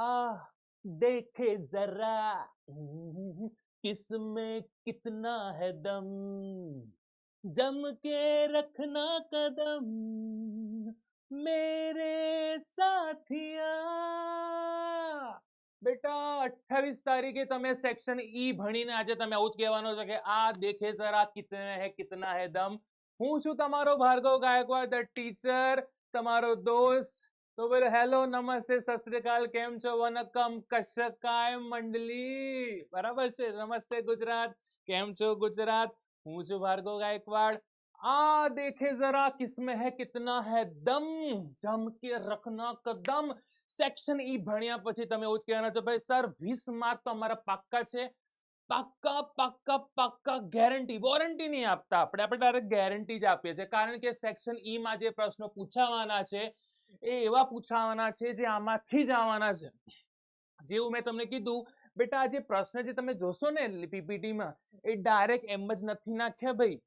आ देखे जरा किसमें कितना है दम, जम के रखना कदम मेरे साथिया। બેટા 28 તારીખે તમે સેક્શન ઈ ભણીને આજે તમે આવું જ કહેવાનો છો કે આ દેખે જરા કિતના હે દમ। હું છું તમારો ભાર્ગવ ગાયકવાડ ધ ટીચર, તમારો દોસ્ત। તો બોલો હેલો, નમસ્તે, સત શ્રી અકાલ, કેમ છો, વનકમ, કશકાય મંડલી, બરાબર છે? નમસ્તે ગુજરાત, કેમ છો ગુજરાત? હું છું ભાર્ગવ ગાયકવાડ। आ देखे जरा किसमें है कितना है दम, जम के रखना कदम। सेक्शन ई भण्या પછી તમે એવું જ કહેવાના છો ભાઈ સર 20 માર્ક તો અમારા પાક્કા છે। પાક્કા પાક્કા પાક્કા, ગેરંટી વોરંટી નહીં આપતા આપણે ડાયરેક્ટ ગેરંટી જ આપીએ છીએ, કારણ કે સેક્શન ઈ માં જે પ્રશ્નો પૂછાવાના છે એ એવા પૂછાવાના છે જે આમાંથી જ આવવાના છે। જેવું મેં તમને કીધું બેટા, આ જે પ્રશ્ન જે તમે જોશો ને પીપીટી માં એ ડાયરેક્ટ એમ જ નથી નાખ્યા ભાઈ,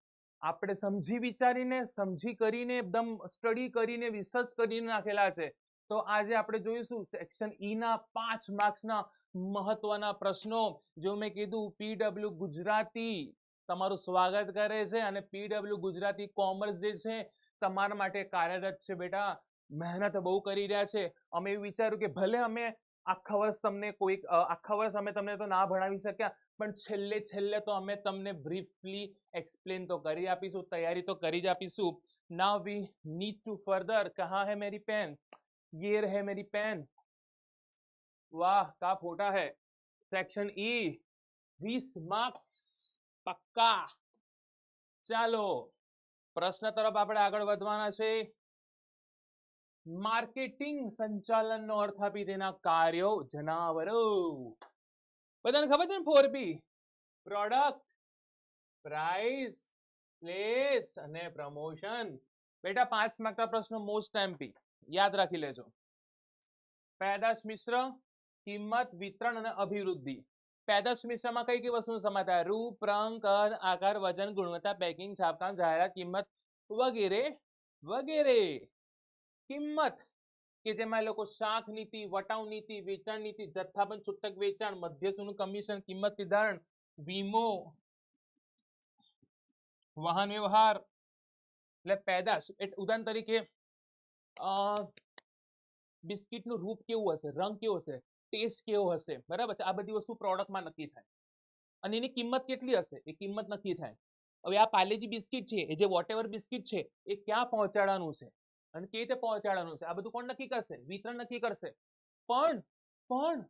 આપણે સમજી વિચારીને, સમજી કરીને, એકદમ સ્ટડી કરીને, રિસર્ચ કરીને નાખેલા છે। તો આજે આપણે જોઈશું સેક્શન ઈ ના 5 માર્ક્સના મહત્વના પ્રશ્નો। જો મેં કીધું પીડબ્લ્યુ ગુજરાતી તમારું સ્વાગત કરે છે અને પીડબ્લ્યુ ગુજરાતી કોમર્સ જે છે તમારા માટે કાર્યરત છે બેટા, મહેનત બહુ કરી રહ્યા છે। અમે એવું વિચાર્યું કે ભલે અમે આખા વર્ષ તમને આખા વર્ષ અમે તમને તો ના ભણાવી શક્યા, પણ છેલ્લે તો અમે તમને બ્રીફલી એક્સપ્લેન તો કરી આપીશું, તૈયારી તો કરી જ આપીશું। નાઉ વી નીડ ટુ ફર્ધર, કહાં હે મેરી પેન, ये रहे मेरी पेन, वाह क्या फोटा है। सेक्शन ई 20 मार्क्स पक्का। ચાલો પ્રશ્ન તરફ આપણે આગળ વધવાના છે। માર્કેટિંગ સંચાલનનો અર્થ આપી તેના કાર્યો જણાવો। બધાને ખબર છે ને 4P, પ્રોડક્ટ, પ્રાઇસ, પ્લેસ અને પ્રમોશન। બેટા 5 માર્કના પ્રશ્નો મોસ્ટ એમપી યાદ રાખી લેજો। પેદાશ મિશ્ર, કિંમત, વિતરણ અને અભિવૃદ્ધિ। પેદાશ મિશ્રમાં કઈ કઈ વસ્તુનો સમાવેશ થાય? રૂપ, રંગ, કદ, આકાર, વજન, ગુણવત્તા, પેકિંગ, છાપકામ, જાહેરાત, કિંમત વગેરે વગેરે। કિંમત કે જેમાં એ લોકો શાખ નીતિ, વટાવ નીતિ, વેચાણ નીતિ, જથ્થાબંધ, છૂટક વેચાણ, મધ્યસ્થનું કમિશન, કિંમત નિર્ધારણ, વીમો, વાહન વ્યવહાર, એટલે પેદાશ। ઉદાહરણ તરીકે બિસ્કિટનું રૂપ કેવું હશે, રંગ કેવો હશે, ટેસ્ટ કેવો હશે, બરાબર છે? આ બધી વસ્તુ પ્રોડક્ટમાં નક્કી થાય અને એની કિંમત કેટલી હશે એ કિંમત નક્કી થાય। હવે આ પાર્લેજી બિસ્કિટ છે, એ જે વોટેવર બિસ્કિટ છે એ ક્યાં પહોંચાડવાનું છે અને કેવી રીતે પહોંચાડવાનું છે, આ બધું કોણ નક્કી કરશે? વિતરણ નક્કી કરશે। પણ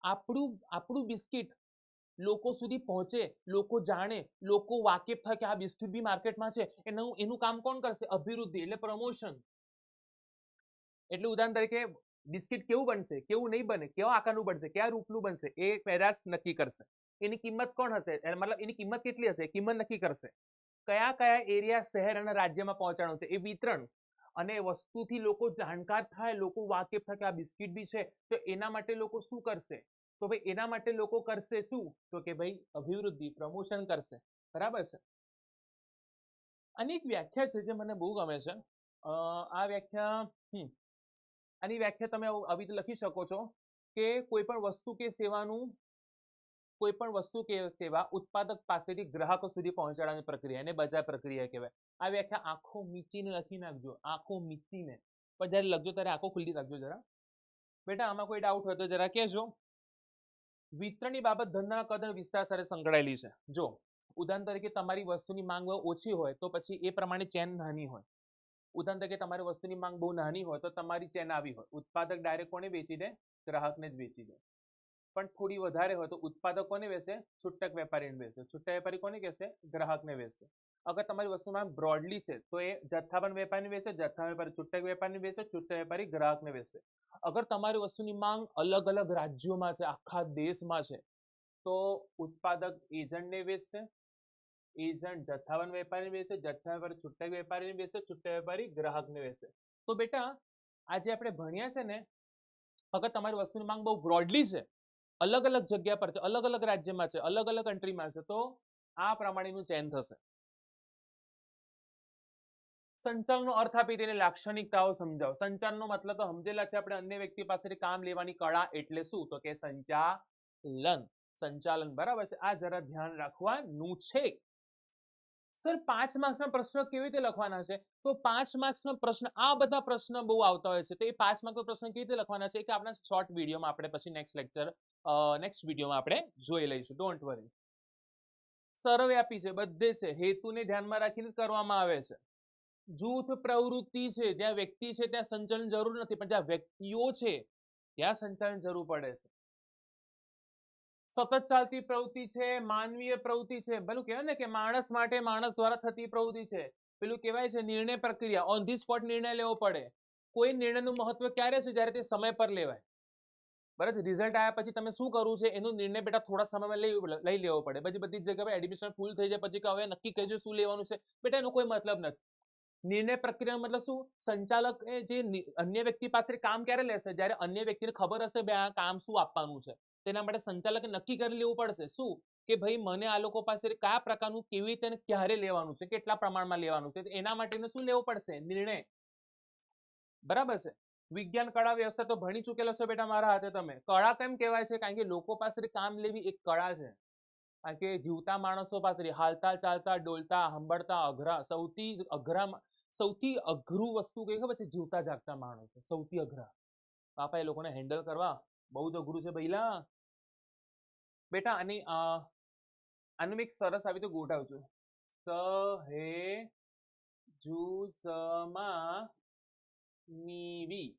આપણું બિસ્કિટ લોકો સુધી પહોંચે, લોકો જાણે, લોકો વાકેફ થાય કે આ બિસ્કિટ બી માર્કેટમાં છે, એનું કામ કોણ કરશે? અભિવૃદ્ધિ એટલે પ્રમોશન। એટલે ઉદાહરણ તરીકે બિસ્કિટ કેવું બનશે, કેવું નહીં બને, કેવા આકારનું બનશે, કયા રૂપનું બનશે એ પેદાશ નક્કી કરશે। એની કિંમત કોણ હશે, મતલબ એની કિંમત કેટલી હશે, કિંમત નક્કી કરશે। કયા કયા એરિયા, શહેર અને રાજ્યમાં પહોંચાડવાનું છે એ વિતરણ। અને વસ્તુથી લોકો જાણકાર થાય, લોકો વાકેફ થાય કે આ બિસ્કિટ બી છે, તો એના માટે લોકો શું કરશે? તો ભાઈ એના માટે લોકો કરશે શું? તો કે ભાઈ અભિવૃદ્ધિ, પ્રમોશન કરશે, બરાબર છે? આની એક વ્યાખ્યા છે જે મને બહુ ગમે છે। આ વ્યાખ્યા આની વ્યાખ્યા તમે આવી રીતે લખી શકો છો કે કોઈ પણ વસ્તુ કે સેવા ઉત્પાદક પાસેથી ગ્રાહકો સુધી પહોંચાડવાની પ્રક્રિયા, એને બજાર પ્રક્રિયા કહેવાય। આ વ્યાખ્યા આંખો મીચીને લખી નાખજો, આંખો મીચીને, પણ જ્યારે લખજો ત્યારે આંખો ખુલ્લી રાખજો જરા। બેટા આમાં કોઈ ડાઉટ હોય તો જરા કહેજો। વિતરણની બાબત ધંધાના કદ અને વિસ્તાર સાથે સંકળાયેલી છે। જો ઉદાહરણ તરીકે તમારી વસ્તુની માંગ ઓછી હોય તો પછી એ પ્રમાણે ચેન નાની હોય। ઉદાહરણ તરીકે તમારી વસ્તુની માંગ બહુ નાની હોય તો તમારી ચેન આવી હોય, ઉત્પાદક ડાયરેક્ટ કોને વેચી દે? ગ્રાહકને જ વેચી દે। પણ થોડી વધારે હોય તો ઉત્પાદક કોને વેચે? છૂટક વેપારીને વેચે। છૂટક વેપારી કોને કહેશે? ગ્રાહકને વેચશે। અગર તમારી વસ્તુની માંગ બ્રોડલી છે તો એ જથ્થાબંધ વેપારીને વેચે, જથ્થા વેપારી છૂટક વેપારીને વેચે, છૂટક વેપારી ગ્રાહકને વેચે। અગર તમારી વસ્તુની માંગ અલગ અલગ રાજ્યોમાં છે, આખા દેશમાં છે, તો ઉત્પાદક એજન્ટને વેચશે, એજન્ટ જથ્થાબંધ વેપારીને વેચે, જથ્થા વેપારી છૂટક વેપારીને વેચે, છૂટક વેપારી ગ્રાહકને વેચે। તો બેટા આજે આપણે ભણ્યા છે ને, અગર તમારી વસ્તુની માંગ બહુ બ્રોડલી છે, અલગ અલગ જગ્યા પર છે, અલગ અલગ રાજ્યમાં છે, અલગ અલગ કન્ટ્રીમાં છે, તો આ પ્રમાણેનું ચેન થશે। સંચાલનનો અર્થ આપી તેની લાક્ષણિકતાઓ સમજાવો. સંચાલનનો મતલબ તો સમજેલા છે આપણે, અન્ય વ્યક્તિ પાસેથી કામ લેવાની કળા એટલે શું? તો કે સંચાલન. સંચાલન બરાબર છે, આ જરા ધ્યાન રાખવાનું છે. સર 5 માર્ક્સના પ્રશ્નો કેવી રીતે લખવાના છે? તો 5 માર્ક્સનો પ્રશ્ન, આ બધા પ્રશ્ન બહુ આવતા હોય છે, તો એ 5 માર્ક્સનો પ્રશ્ન કેવી રીતે લખવાના છે કે આપણા શોર્ટ વિડીયોમાં આપણે પછી નેક્સ્ટ વિડીયોમાં આપણે જોઈ લઈશું. Don't worry. સર્વવ્યાપી છે, બધે છે, હેતુને ધ્યાનમાં રાખીને કરવામાં આવે છે. જૂથ પ્રવૃત્તિ છે, જ્યાં વ્યક્તિ છે ત્યાં સંચાલન જરૂર નથી, પણ જ્યાં વ્યક્તિઓ છે ત્યાં સંચાલન જરૂર પડે છે. સતત ચાલતી પ્રવૃત્તિ છે, માનવીય પ્રવૃત્તિ છે, પેલું કહેવાય ને કે માણસ માટે માણસ દ્વારા થતી પ્રવૃત્તિ છે. પેલું કહેવાય છે નિર્ણય પ્રક્રિયા, ઓન ધી સ્પોટ નિર્ણય લેવો પડે. કોઈ નિર્ણયનું મહત્વ ક્યારે છે? જ્યારે તે સમય પર લેવાય. બરાબર, રિઝલ્ટ આવ્યા પછી તમે શું કરવું છે એનો નિર્ણય બેટા થોડા સમયમાં લઈ લેવો પડે. પછી બધી જગ્યાએ એડમિશન ફૂલ થઈ જાય પછી કે હવે નક્કી કરજો શું લેવાનું છે, બેટા એનો કોઈ મતલબ નથી. નિર્ણય પ્રક્રિયાનો મતલબ શું? સંચાલક જે અન્ય વ્યક્તિ પાસે કામ ક્યારે લેશે? જ્યારે અન્ય વ્યક્તિને ખબર હશે બે આ કામ શું આપવાનું છે. તેના માટે સંચાલકે નક્કી કરી લેવું પડશે શું કે ભાઈ મને આ લોકો પાસે કયા પ્રકારનું કેવી રીતે અને ક્યારે લેવાનું છે, કેટલા પ્રમાણમાં લેવાનું છે, એના માટેનું શું લેવું પડશે? નિર્ણય. બરાબર છે. વિજ્ઞાન કળા વ્યવસાય તો ભણી ચૂકેલો છો બેટા મારા હાથે તમે. કળા કેમ કહેવાય છે? કારણ કે લોકો પાસેથી કામ લેવી એક કળા છે. કારણ કે જીવતા માણસો પાસેથી હાલતા ચાલતા ડોલતા સાંભળતા અઘરા, સૌથી અઘરું વસ્તુ કઈ ખબર છે? જીવતા જાગતા માણસો સૌથી અઘરા. બાપા એ લોકોને હેન્ડલ કરવા બહુ જ અઘરું છે ભઈલા. બેટા આનું એક સરસ આવી તો ગોઠવજો. સહેજુસમાનીવી.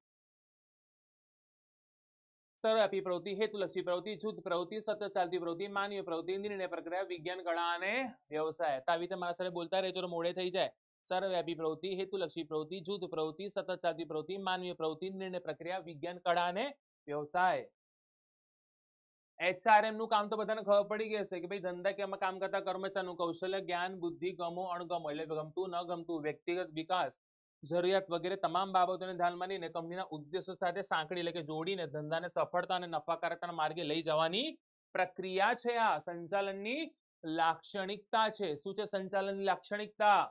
સર્વવ્યાપી પ્રવૃત્તિ, હેતુલક્ષી પ્રવૃત્તિ, જૂથ પ્રવૃત્તિ, સતત ચાલતી પ્રવૃત્તિ, માનવીય પ્રવૃત્તિ, નિર્ણય પ્રક્રિયા, વિજ્ઞાન કળા અને વ્યવસાય. તો આવી રીતે મારા સાથે બોલતા રહેજો તો મોડે થઈ જાય. સર્વવ્યાપી પ્રવૃત્તિ, હેતુલક્ષી પ્રવૃત્તિ, જૂથ પ્રવૃત્તિ, સતત ચાલતી પ્રવૃત્તિ, માનવીય પ્રવૃત્તિ, નિર્ણય પ્રક્રિયા, વિજ્ઞાન કળા અને વ્યવસાય. HRM નું કામ તો બધાને ખબર પડી ગઈ હશે કે ભાઈ ધંધાકીયમાં કામ કરતા કર્મચારીનું કૌશલ્ય, જ્ઞાન, બુદ્ધિ, ગમો અણગમો એટલે ગમતું ન ગમતું, વ્યક્તિગત વિકાસ, જરૂરિયાત વગેરે તમામ બાબતોને ધ્યાનમાં લઈને કંપનીના ઉદ્દેશો સાથે સાંકળી એટલે કે જોડીને ધંધાને સફળતા અને નફાકારકતાના માર્ગે લઈ જવાની પ્રક્રિયા છે. આ સંચાલનની લાક્ષણિકતા છે. શું છે સંચાલનની લાક્ષણિકતા?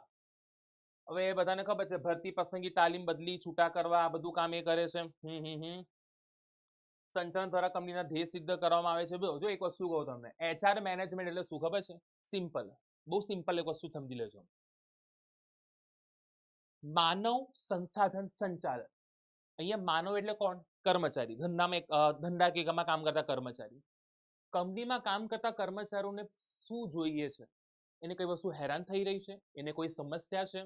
હવે બધાને ખબર છે ભરતી, પસંદગી, તાલીમ, બદલી, છૂટા કરવા, આ બધું કામ એ કરે છે. સંચાલન દ્વારા કંપનીના ધ્યેય સિદ્ધ કરવામાં આવે છે. જો એક વસ્તુ કહું તમને, HR મેનેજમેન્ટ એટલે શું ખબર છે? સિમ્પલ, બહુ સિમ્પલ એક વસ્તુ સમજી લેજો. માનવ સંસાધન સંચાલન. અહીંયા માનવ એટલે કોણ? કર્મચારી. ધંધાકીયમાં કામ કરતા કર્મચારી. કંપનીમાં કામ કરતા કર્મચારીઓને શું જોઈએ છે? એને કઈ વસ્તુ હેરાન થઈ રહી છે? એને કોઈ સમસ્યા છે?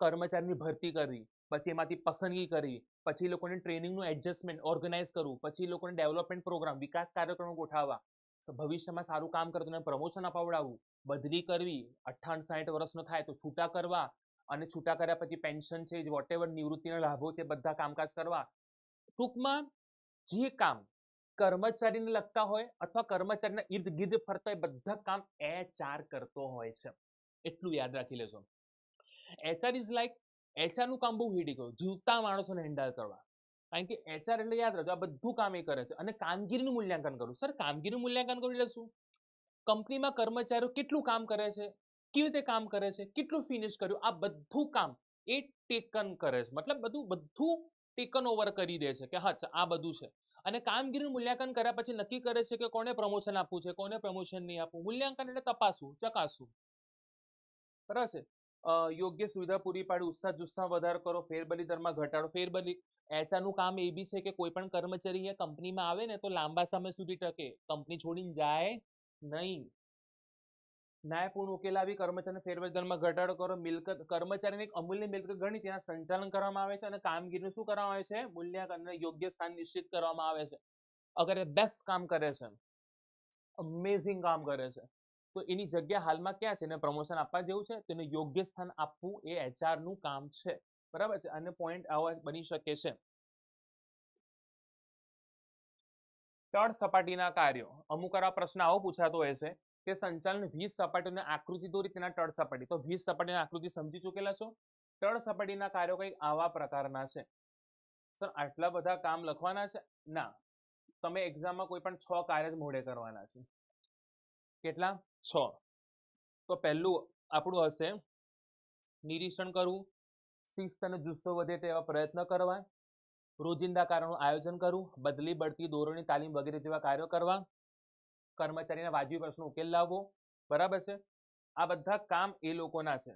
કર્મચારીની ભરતી કરવી, પછી એમાંથી પસંદગી કરવી, પછી લોકોને ટ્રેનિંગનું એડજસ્ટમેન્ટ ઓર્ગેનાઇઝ કરવું, પછી લોકોને ડેવલપમેન્ટ પ્રોગ્રામ, વિકાસ કાર્યક્રમો ગોઠવવા, ભવિષ્યમાં સારું કામ કરતું પ્રમોશન અપાવડાવવું, બદલી કરવી, 68-60 વર્ષનો થાય તો છૂટા કરવા, અને છૂટા કર્યા પછી પેન્શન છે, વોટેવર નિવૃત્તિના લાભો છે, બધા કામકાજ કરવા. ટૂંકમાં જે કામ કર્મચારીને લગતા હોય અથવા કર્મચારીના ઇર્દ ગિર્દ ફરતા હોય બધા કામ HR કરતો હોય છે. એટલું યાદ રાખી લેજો. HR ઇઝ લાઈક, HR નું કામ બહુ હીડી ગયું, જીવતા માણસોને હેન્ડલ કરવા. કારણ કે HR એટલે યાદ રાખજો આ બધું કામ એ કરે છે. અને કામગીરીનું મૂલ્યાંકન કરવું. સર કામગીરીનું મૂલ્યાંકન કરવું એટલે શું? કંપનીમાં કર્મચારીઓ કેટલું કામ કરે છે, કેવી રીતે કામ કરે છે, કેટલું ફિનિશ કર્યું, આ બધું કામ એ ટેકન કરે છે. મતલબ બધું ટેકન ઓવર કરી દે છે કે હા આ બધું છે. અને કામગીરીનું મૂલ્યાંકન કર્યા પછી નક્કી કરે છે કે કોને પ્રમોશન આપવું છે, કોને પ્રમોશન નહીં આપવું. મૂલ્યાંકન એટલે તપાસવું, ચકાસવું. બરાબર છે. યોગ્ય સુવિધા પૂરી પાડી, ઉત્સાહ જુસ્સાહ વધારો કરો, ફેરબદલી દરમાં ઘટાડો. ફેરબદલી HR નું કામ એ બી છે કે કોઈ પણ કર્મચારી અહીંયા કંપનીમાં આવે ને તો લાંબા સમય સુધી ટકે, કંપની છોડીને જાય નહીં. ન્યાયપૂર્ણ ઉકેલ આવી કર્મચારીને ફેરબદલી દરમાં ઘટાડો કરો. મિલકત, કર્મચારીને એક અમૂલ્ય મિલકત ગણી ત્યાં સંચાલન કરવામાં આવે છે અને કામગીરીનું શું કરવામાં આવે છે? મૂલ્યાંકન અને યોગ્ય સ્થાન નિશ્ચિત કરવામાં આવે છે. અગર એ બેસ્ટ કામ કરે છે, અમેઝિંગ કામ કરે છે, તો એની જગ્યા હાલમાં ક્યાં છે? એને પ્રમોશન આપવા જેવું છે, તેને યોગ્ય સ્થાન આપવું એ HR નું કામ છે. બરાબર છે. અને પોઈન્ટ આવા બની શકે છે. તળ સપાટીના કાર્યો. અમુક આ પ્રશ્ન આવો પૂછાતો હોય છે કે સંચાલન 20 સપાટીઓની આકૃતિ દોરી તેના તળ સપાટી. તો 20 સપાટીની આકૃતિ સમજી ચૂકેલા છો? તળ સપાટીના કાર્યો કંઈક આવા પ્રકારના છે. સર આટલા બધા કામ લખવાના છે? ના, તમે એક્ઝામમાં કોઈ પણ 6 કાર્ય જ મોઢે કરવાના છે. કેટલા? 6. તો પહેલું આપણું હશે નિરીક્ષણ કરવું, શિસ્ત અને જુસ્સો વધે તેવા પ્રયત્ન કરવા, રોજિંદા કાર્યોનું આયોજન કરવું, બદલી બઢતી દોરોની તાલીમ વગેરે જેવા કાર્યો કરવા, કર્મચારીના વાજબી પ્રશ્નો ઉકેલ લાવવો. બરાબર છે. આ બધા કામ એ લોકોના છે.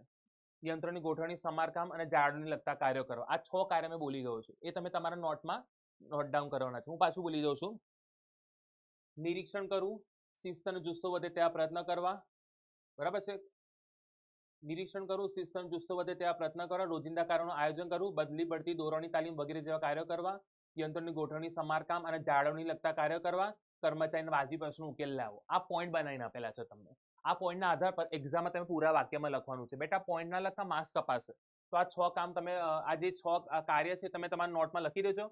યંત્રની ગોઠવણી, સમારકામ અને જાળવણીને લગતા કાર્યો કરવા. આ 6 કાર્ય મેં બોલી ગયો છું. એ તમે તમારા નોટમાં નોટ ડાઉન કરવાના છે. હું પાછું બોલી દઉં છું. નિરીક્ષણ કરવું, શિસ્ત અને જુસ્સો વધે તેવા પ્રયત્ન કરવા. બરાબર છે. નિરીક્ષણ કરવું, શિસ્ત અને જુસ્સો વધે તેવા પ્રયત્ન કરવા, રોજિંદા કાર્યોનું આયોજન કરવું, બદલી બઢતી દોરવાની તાલીમ વગેરે જેવા કાર્યો કરવા, યંત્રની ગોઠવણી, સમારકામ અને જાળવણી લગતા કાર્યો કરવા, કર્મચારીના વાજબી પ્રશ્નો ઉકેલ લાવો. આ પોઈન્ટ બનાવીને આપેલા છે તમને. આ પોઈન્ટના આધાર પર એક્ઝામમાં તમે પૂરા વાક્યમાં લખવાનું છે. બેટા પોઈન્ટ ના લખતા માર્ક્સ કપાશે. તો આ 6 કામ તમે આ જે 6 કાર્ય છે તમે તમારા નોટમાં લખી દેજો.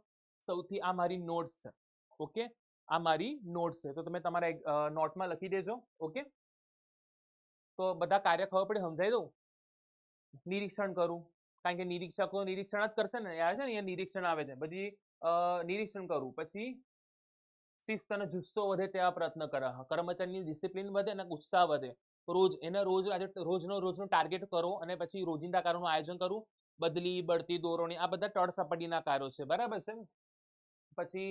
સૌથી આ મારી નોટ્સ છે. ઓકે, આ મારી નોટ્સ છે, તો તમે તમારા નોટમાં લખી દેજો. ઓકે, તો બધા કાર્ય ખબર પડે, સમજાઈ દઉં. નિરીક્ષણ કરું, કારણ કે નિરીક્ષકો નિરીક્ષણ જ કરશે ને. આવે છે ને અહીંયા નિરીક્ષણ આવે છે. પછી નિરીક્ષણ કરું, પછી શિસ્ત અને જુસ્સો વધે તેવા પ્રયત્ન કરવા, કર્મચારીની ડિસિપ્લિન વધે અને ઉત્સાહ વધે. રોજનો ટાર્ગેટ કરો અને પછી રોજિંદા કાર્યોનું આયોજન કરવું, બદલી બઢતી દોરણી, આ બધા તળસપાટીના કાર્યો છે. બરાબર છે. પછી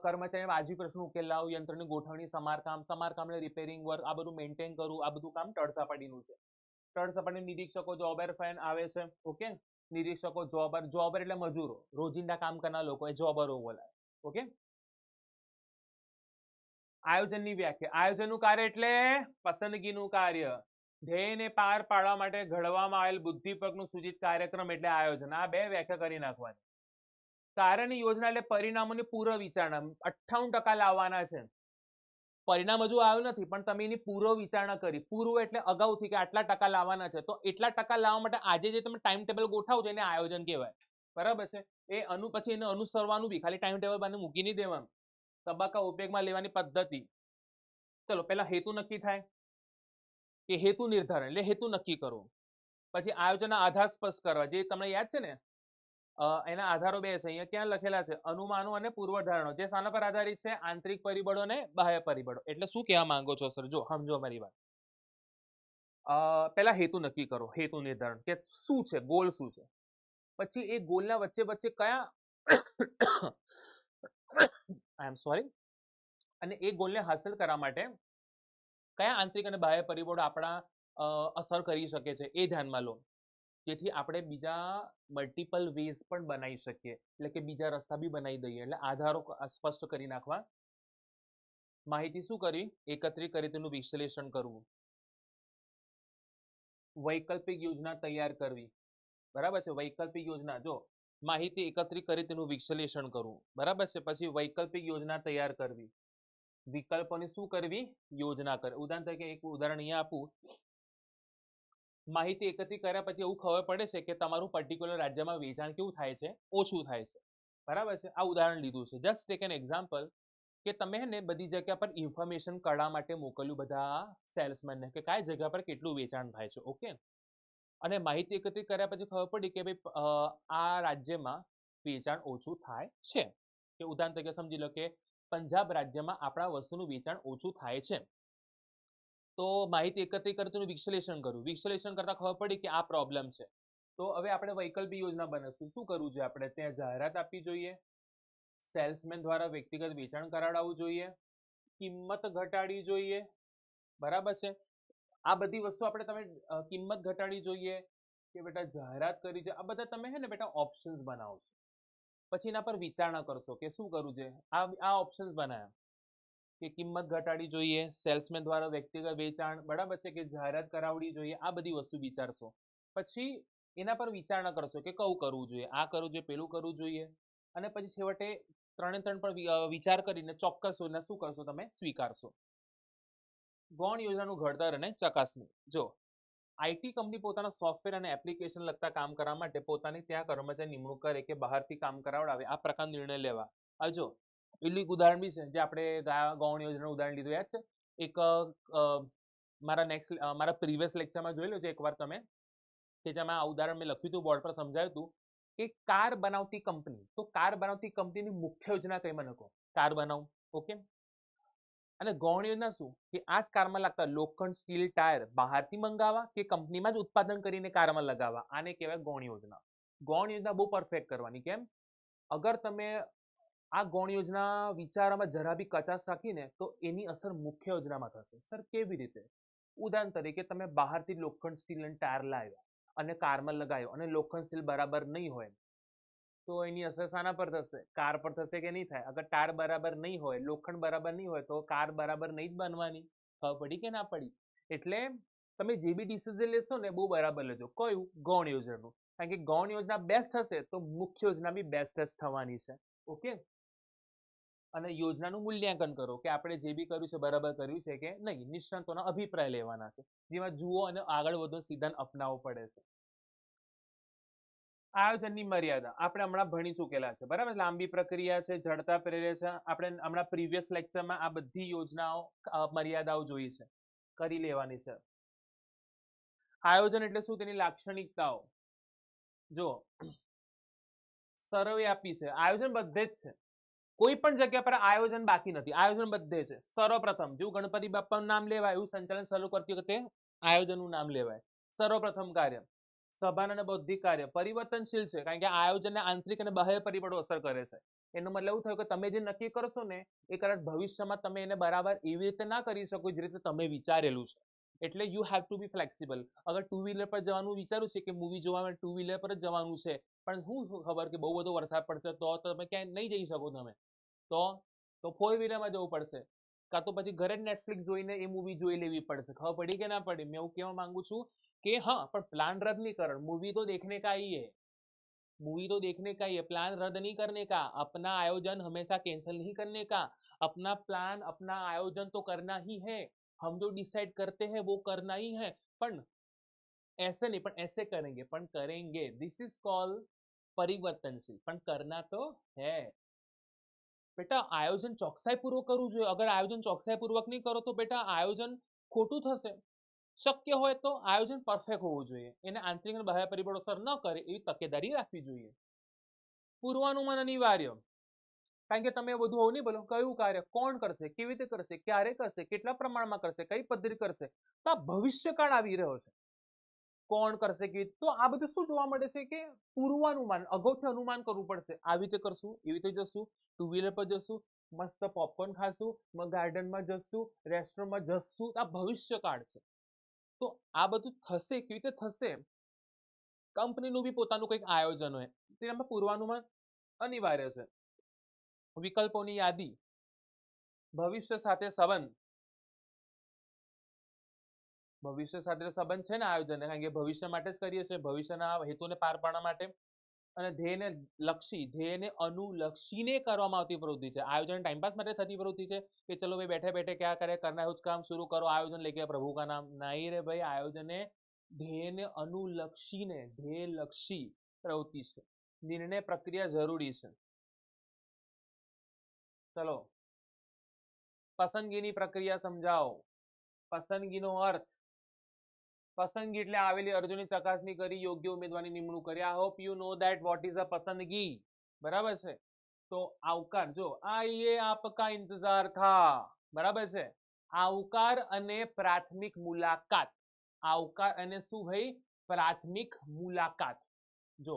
કર્મચારી વાજબી પ્રશ્નો ઉકેલ લાવો, યંત્રની ગોઠવણી, સમારકામ રિપેરિંગ વર્ક, આ બધું મેન્ટેન કરવું. આ બધું કામ તળસપાટીનું છે. તળસપાટી નિરીક્ષકો જોબર ફેન આવે છે. ઓકે, નિરીક્ષકો જોબર એટલે મજૂરો, રોજિંદા કામ કરનાર લોકો એ જોબરો બોલાય. ઓકે, આયોજનની વ્યાખ્યા. આયોજનનું કાર્ય એટલે પસંદગીનું કાર્ય. ધ્યેયને પાર પાડવા માટે ઘડવામાં આવેલ બુદ્ધિપૂર્વકનું સૂચિત કાર્યક્રમ એટલે આયોજન. આ 2 વ્યાખ્યા કરી નાખવાની. કાર્યની યોજના એટલે પરિણામોની પૂર્વ વિચારણા. 98% લાવવાના છે. પરિણામ હજુ આવ્યું નથી પણ તમે એની પૂર્વ વિચારણા કરી. પૂર્વ એટલે અગાઉથી કે આટલા ટકા લાવવાના છે, તો એટલા ટકા લાવવા માટે આજે જે તમે ટાઈમ ટેબલ ગોઠવો છો એને આયોજન કહેવાય. બરાબર છે. એ પછી એને અનુસરવાનું બી, ખાલી ટાઈમ ટેબલ બાને મૂકી નહીં દેવાનું. તબક્કા ઉપયોગમાં લેવાની પદ્ધતિ. ચલો પહેલા હેતુ નક્કી થાય કે હેતુ નિર્ધારણ એટલે હેતુ નક્કી કરવો. પછી આયોજનના આધાર સ્પષ્ટ કરવા, જે તમને યાદ છે ને એના આધારો 2 છે. અહીંયા ક્યાં લખેલા છે? અનુમાનો અને પૂર્વધારણો. જે શાના પર આધારિત છે? આંતરિક પરિબળો અને બાહ્ય પરિબળો. એટલે શું કહેવા માંગો છો સર? જો સમજો મારી વાત. પહેલા હેતુ નક્કી કરો, હેતુ નિર્ધારણ કે શું છે, ગોલ શું છે. પછી એ ગોલના વચ્ચે વચ્ચે કયા આઈ એમ સોરી, અને એ ગોલને હાંસલ કરવા માટે કયા આંતરિક અને બાહ્ય પરિબળો આપણા અસર કરી શકે છે એ ધ્યાનમાં લો. જેથી આપણે બીજા મલ્ટિપલ વેઝ પણ બનાવી શકીએ, એટલે કે બીજા રસ્તા બી બનાવી દઈએ. એટલે આધારો સ્પષ્ટ કરી નાખવા. માહિતી શું કરવી? એકત્રિત કરી તેનું વિશ્લેષણ કરવું. વૈકલ્પિક યોજના તૈયાર કરવી. બરાબર છે. વૈકલ્પિક યોજના, જો માહિતી એકત્રિત કરી તેનું વિશ્લેષણ કરવું. બરાબર છે. પછી વૈકલ્પિક યોજના તૈયાર કરવી. વિકલ્પોની શું કરવી? યોજના કરવી. ઉદાહરણ તરીકે એક ઉદાહરણ અહીંયા આપું. માહિતી એકત્રિત કર્યા પછી એવું ખબર પડે છે કે તમારું પર્ટિક્યુલર રાજ્યમાં વેચાણ કેવું થાય છે? ઓછું થાય છે. બરાબર છે. આ ઉદાહરણ લીધું છે. જસ્ટ ટેક એન એક્ઝામ્પલ કે તમે ને બધી જગ્યા પર ઇન્ફોર્મેશન કાઢવા માટે મોકલ્યું બધા સેલ્સમેનને કે કઈ જગ્યા પર કેટલું વેચાણ થાય છે. ઓકે, અને માહિતી એકત્રિત કર્યા પછી ખબર પડી કે ભાઈ આ રાજ્યમાં વેચાણ ઓછું થાય છે. કે ઉદાહરણ તરીકે સમજી લો કે પંજાબ રાજ્યમાં આપણા વસ્તુનું વેચાણ ઓછું થાય છે. તો માહિતી એકત્રિત કરી તેનું વિશ્લેષણ કર્યું. વિશ્લેષણ કરતા ખબર પડી કે આ પ્રોબ્લેમ છે. તો હવે આપણે વૈકલ્પિક યોજના બનાવીશું. શું કરવું છે? આપણે ત્યાં જાહેરાત આપવી જોઈએ, સેલ્સમેન દ્વારા વ્યક્તિગત વેચાણ કરાવડાવવું જોઈએ, કિંમત ઘટાડવી જોઈએ. બરાબર છે. આ બધી વસ્તુ આપણે તમે કિંમત ઘટાડવી જોઈએ કે બેટા જાહેરાત કરી છે, આ બધા તમે હે ને બેટા ઓપ્શન્સ બનાવશો. પછી એના પર વિચારણા કરશો કે શું કરવું છે. આ ઓપ્શન્સ બનાવ્યા કે કિંમત ઘટાડવી જોઈએ, સેલ્સમેન દ્વારા વ્યક્તિગત વેચાણ, બરાબર છે, કે જાહેરાત કરાવવી જોઈએ. આ બધી વસ્તુ વિચારશો. પછી એના પર વિચારણા કરશો કે કયું કરવું જોઈએ, આ કરવું જોઈએ, પેલું કરવું જોઈએ. અને પછી છેવટે 3 પર વિચાર કરીને ચોક્કસ યોજના શું કરશો? તમે સ્વીકારશો. ગૌણ યોજનાનું ઘડતર અને ચકાસણી. જો આઈટી કંપની પોતાના સોફ્ટવેર અને એપ્લિકેશન લગતા કામ કરવા માટે પોતાની ત્યાં કર્મચારી નિમણૂક કરે કે બહારથી કામ કરાવડાવે, આ પ્રકારનો નિર્ણય લેવા. હવે જો પેલું એક ઉદાહરણ બી છે જે આપણે ગૌણ યોજનાનું ઉદાહરણ લીધું, યાદ છે? એક મારા પ્રીવિયસ લેક્ચરમાં જોઈ લો છે એકવાર તમે, કે જેમાં આ ઉદાહરણ મેં લખ્યું હતું, બોર્ડ પર સમજાવ્યું હતું કે કાર બનાવતી કંપની. તો કાર બનાવતી કંપનીની મુખ્ય યોજના કઈ મને કહો? કાર બનાવું. ઓકે, અને ગૌણ યોજના શું કે આ જ કારમાં લાગતા લોખંડ સ્ટીલ ટાયર બહારથી મંગાવવા કે કંપનીમાં જ ઉત્પાદન કરીને કારમાં લગાવવા, આને કહેવાય ગૌણ યોજના. ગૌણ યોજના બહુ પરફેક્ટ કરવાની. કેમ? અગર તમે આ ગૌણ યોજના વિચારમાં જરા બી કચાશ રાખીને તો એની અસર મુખ્ય યોજનામાં થશે. સર કેવી રીતે? ઉદાહરણ તરીકે તમે બહારથી લોખંડ સ્ટીલ અને ટાયર લાવ્યા અને કારમાં લગાવ્યો અને લોખંડ સ્ટીલ બરાબર નહીં હોય તો એની અસર શાના પર થશે? કાર પર થશે કે નહીં થાય? અગર ટાયર બરાબર નહીં હોય, લોખંડ બરાબર નહીં હોય તો કાર બરાબર નહીં જ બનવાની. ખબર પડી કે ના પડી? એટલે તમે જે બી ડિસિઝન લેશો ને બહુ બરાબર લેજો. કયું? ગૌણ યોજનાનું. કારણ કે ગૌણ યોજના બેસ્ટ હશે તો મુખ્ય યોજના બી બેસ્ટ જ થવાની છે. ઓકે. અને યોજનાનું મૂલ્યાંકન કરો કે આપણે જે બી કર્યું છે બરાબર કર્યું છે કે નહીં. નિષ્ણાતોના અભિપ્રાય લેવાના છે, જેમાં જુઓ અને આગળ વધો સિદ્ધાંત અપનાવવો પડે છે. આયોજનની મર્યાદા આપણે હમણાં ભણી ચૂકેલા છે, બરાબર. લાંબી પ્રક્રિયા છે, જડતા પ્રેરે છે. આપણે હમણાં પ્રીવિયસ લેક્ચરમાં આ બધી યોજનાઓ મર્યાદાઓ જોઈ છે, કરી લેવાની છે. આયોજન એટલે શું? તેની લાક્ષણિકતાઓ જો સર્વવ્યાપી છે. આયોજન બધે જ છે, કોઈ પણ જગ્યા પર આયોજન બાકી નથી. આયોજન બધે છે. સર્વપ્રથમ જેવું ગણપતિ બાપાનું નામ લેવાય એવું સંચાલન શરૂ કરતી વખતે આયોજનનું નામ લેવાય. સર્વપ્રથમ કાર્ય સભાન અને બૌદ્ધિક કાર્ય પરિવર્તનશીલ છે, કારણ કે આયોજનને આંતરિક અને બાહ્ય પરિબળો અસર કરે છે. એનો મતલબ એવું થયું કે તમે જે નક્કી કરશો ને એ કદાચ ભવિષ્યમાં તમે એને બરાબર એવી રીતે ના કરી શકો જે રીતે તમે વિચારેલું છે. એટલે you have to be flexible. અગર ટુ વ્હીલર પર જવાનું વિચાર્યું છે કે મૂવી જોવા માટે ટુ વ્હીલર પર જ જવાનું છે, પણ શું ખબર કે બહુ બધો વરસાદ પડશે તો તમે ક્યાંય નહીં જઈ શકો. તમે તો ફોર વ્હીલરમાં જવું પડશે, કાં તો પછી ઘરે જ નેટફ્લિક્સ જોઈને એ મૂવી જોઈ લેવી પડશે. ખબર પડી કે ના પડી? મેં એવું કહેવા માંગુ છું कि हाँ, पर प्लान रद्द नहीं कर. मूवी तो देखने का ही है, मूवी तो देखने का ही है. प्लान रद्द नहीं करने का. अपना आयोजन हमेशा कैंसिल नहीं करने का. अपना प्लान अपना आयोजन तो करना ही है. हम जो डिसाइड करते हैं वो करना ही है. पण ऐसे नहीं, पण ऐसे करेंगे, पण करेंगे. दिस इज कॉल परिवर्तनशील. पण करना तो है. बेटा आयोजन ચોકસાઈપૂર્વક કરવું જોઈએ. અગર આયોજન ચોકસાઈપૂર્વક નહીં કરો તો બેટા આયોજન ખોટું થશે. શક્ય હોય તો આયોજન પરફેક્ટ હોવું જોઈએ. એને આંતરિક અને બાહ્ય પરિબળો અસર ન કરે એવી તકેદારી રાખવી જોઈએ. પૂર્વાનુમાન અનિવાર્ય, કારણ કે તમે બધું હોવું નહીં બોલો. કયું કાર્ય કોણ કરશે, કેવી રીતે કરશે, ક્યારે કરશે, કેટલા પ્રમાણમાં કરશે, કઈ પદ્ધતિ કરશે, તો આ ભવિષ્યકાળ આવી રહ્યો છે. કોણ કરશે કે તો આ બધું શું જોવા મળે છે કે પૂર્વાનુમાન, અગાઉથી અનુમાન કરવું પડશે. આવી રીતે કરશું, એવી રીતે જશું, ટુ વ્હીલર પર જશું, મસ્ત પોપકોર્ન ખાશું, ગાર્ડનમાં જશું, રેસ્ટોરન્ટમાં જશું. આ ભવિષ્યકાળ છે. તો આ બધું થશે કેવી રીતે થશે? કંપનીનું બી પોતાનું કંઈક આયોજન હોય, તેમાં પૂર્વાનુમાન અનિવાર્ય છે. વિકલ્પોની યાદી, ભવિષ્ય સાથે સંબંધ, ભવિષ્ય સાથે સંબંધ છે ને આયોજન, કારણ કે ભવિષ્ય માટે જ કરીએ છીએ, ભવિષ્યના હેતુને પાર પાડવા માટે. અને ધ્યેયને લક્ષી, ધ્યેયને અનુલક્ષીને કરવામાં આવતી પ્રવૃત્તિ છે. આયોજન ટાઈમપાસ માટે થતી પ્રવૃત્તિ છે કે ચલો ભાઈ બેઠે બેઠે क्या करे, करना है उस काम शुरू करो, आयोजन लेके प्रभु का नाम. नहीं रे भाई, आयोजन ધ્યેયને અનુલક્ષીને ધ્યેયલક્ષી પ્રવૃત્તિ છે. નિર્ણય પ્રક્રિયા જરૂરી છે. ચલો પસંદગીની પ્રક્રિયા સમજાવો. પસંદગીનો અર્થ, પસંદગી એટલે આવેલી અરજીની ચકાસણી કરી યોગ્ય ઉમેદવારની નિમણૂક કરી. I hope you know that what is a પસંદગી. બરાબર છે. તો આવકાર, જો આઈએ આપકા ઇંતજાર થા, બરાબર છે. આવકાર અને પ્રાથમિક મુલાકાત. આવકાર અને શું ભાઈ? પ્રાથમિક મુલાકાત. જો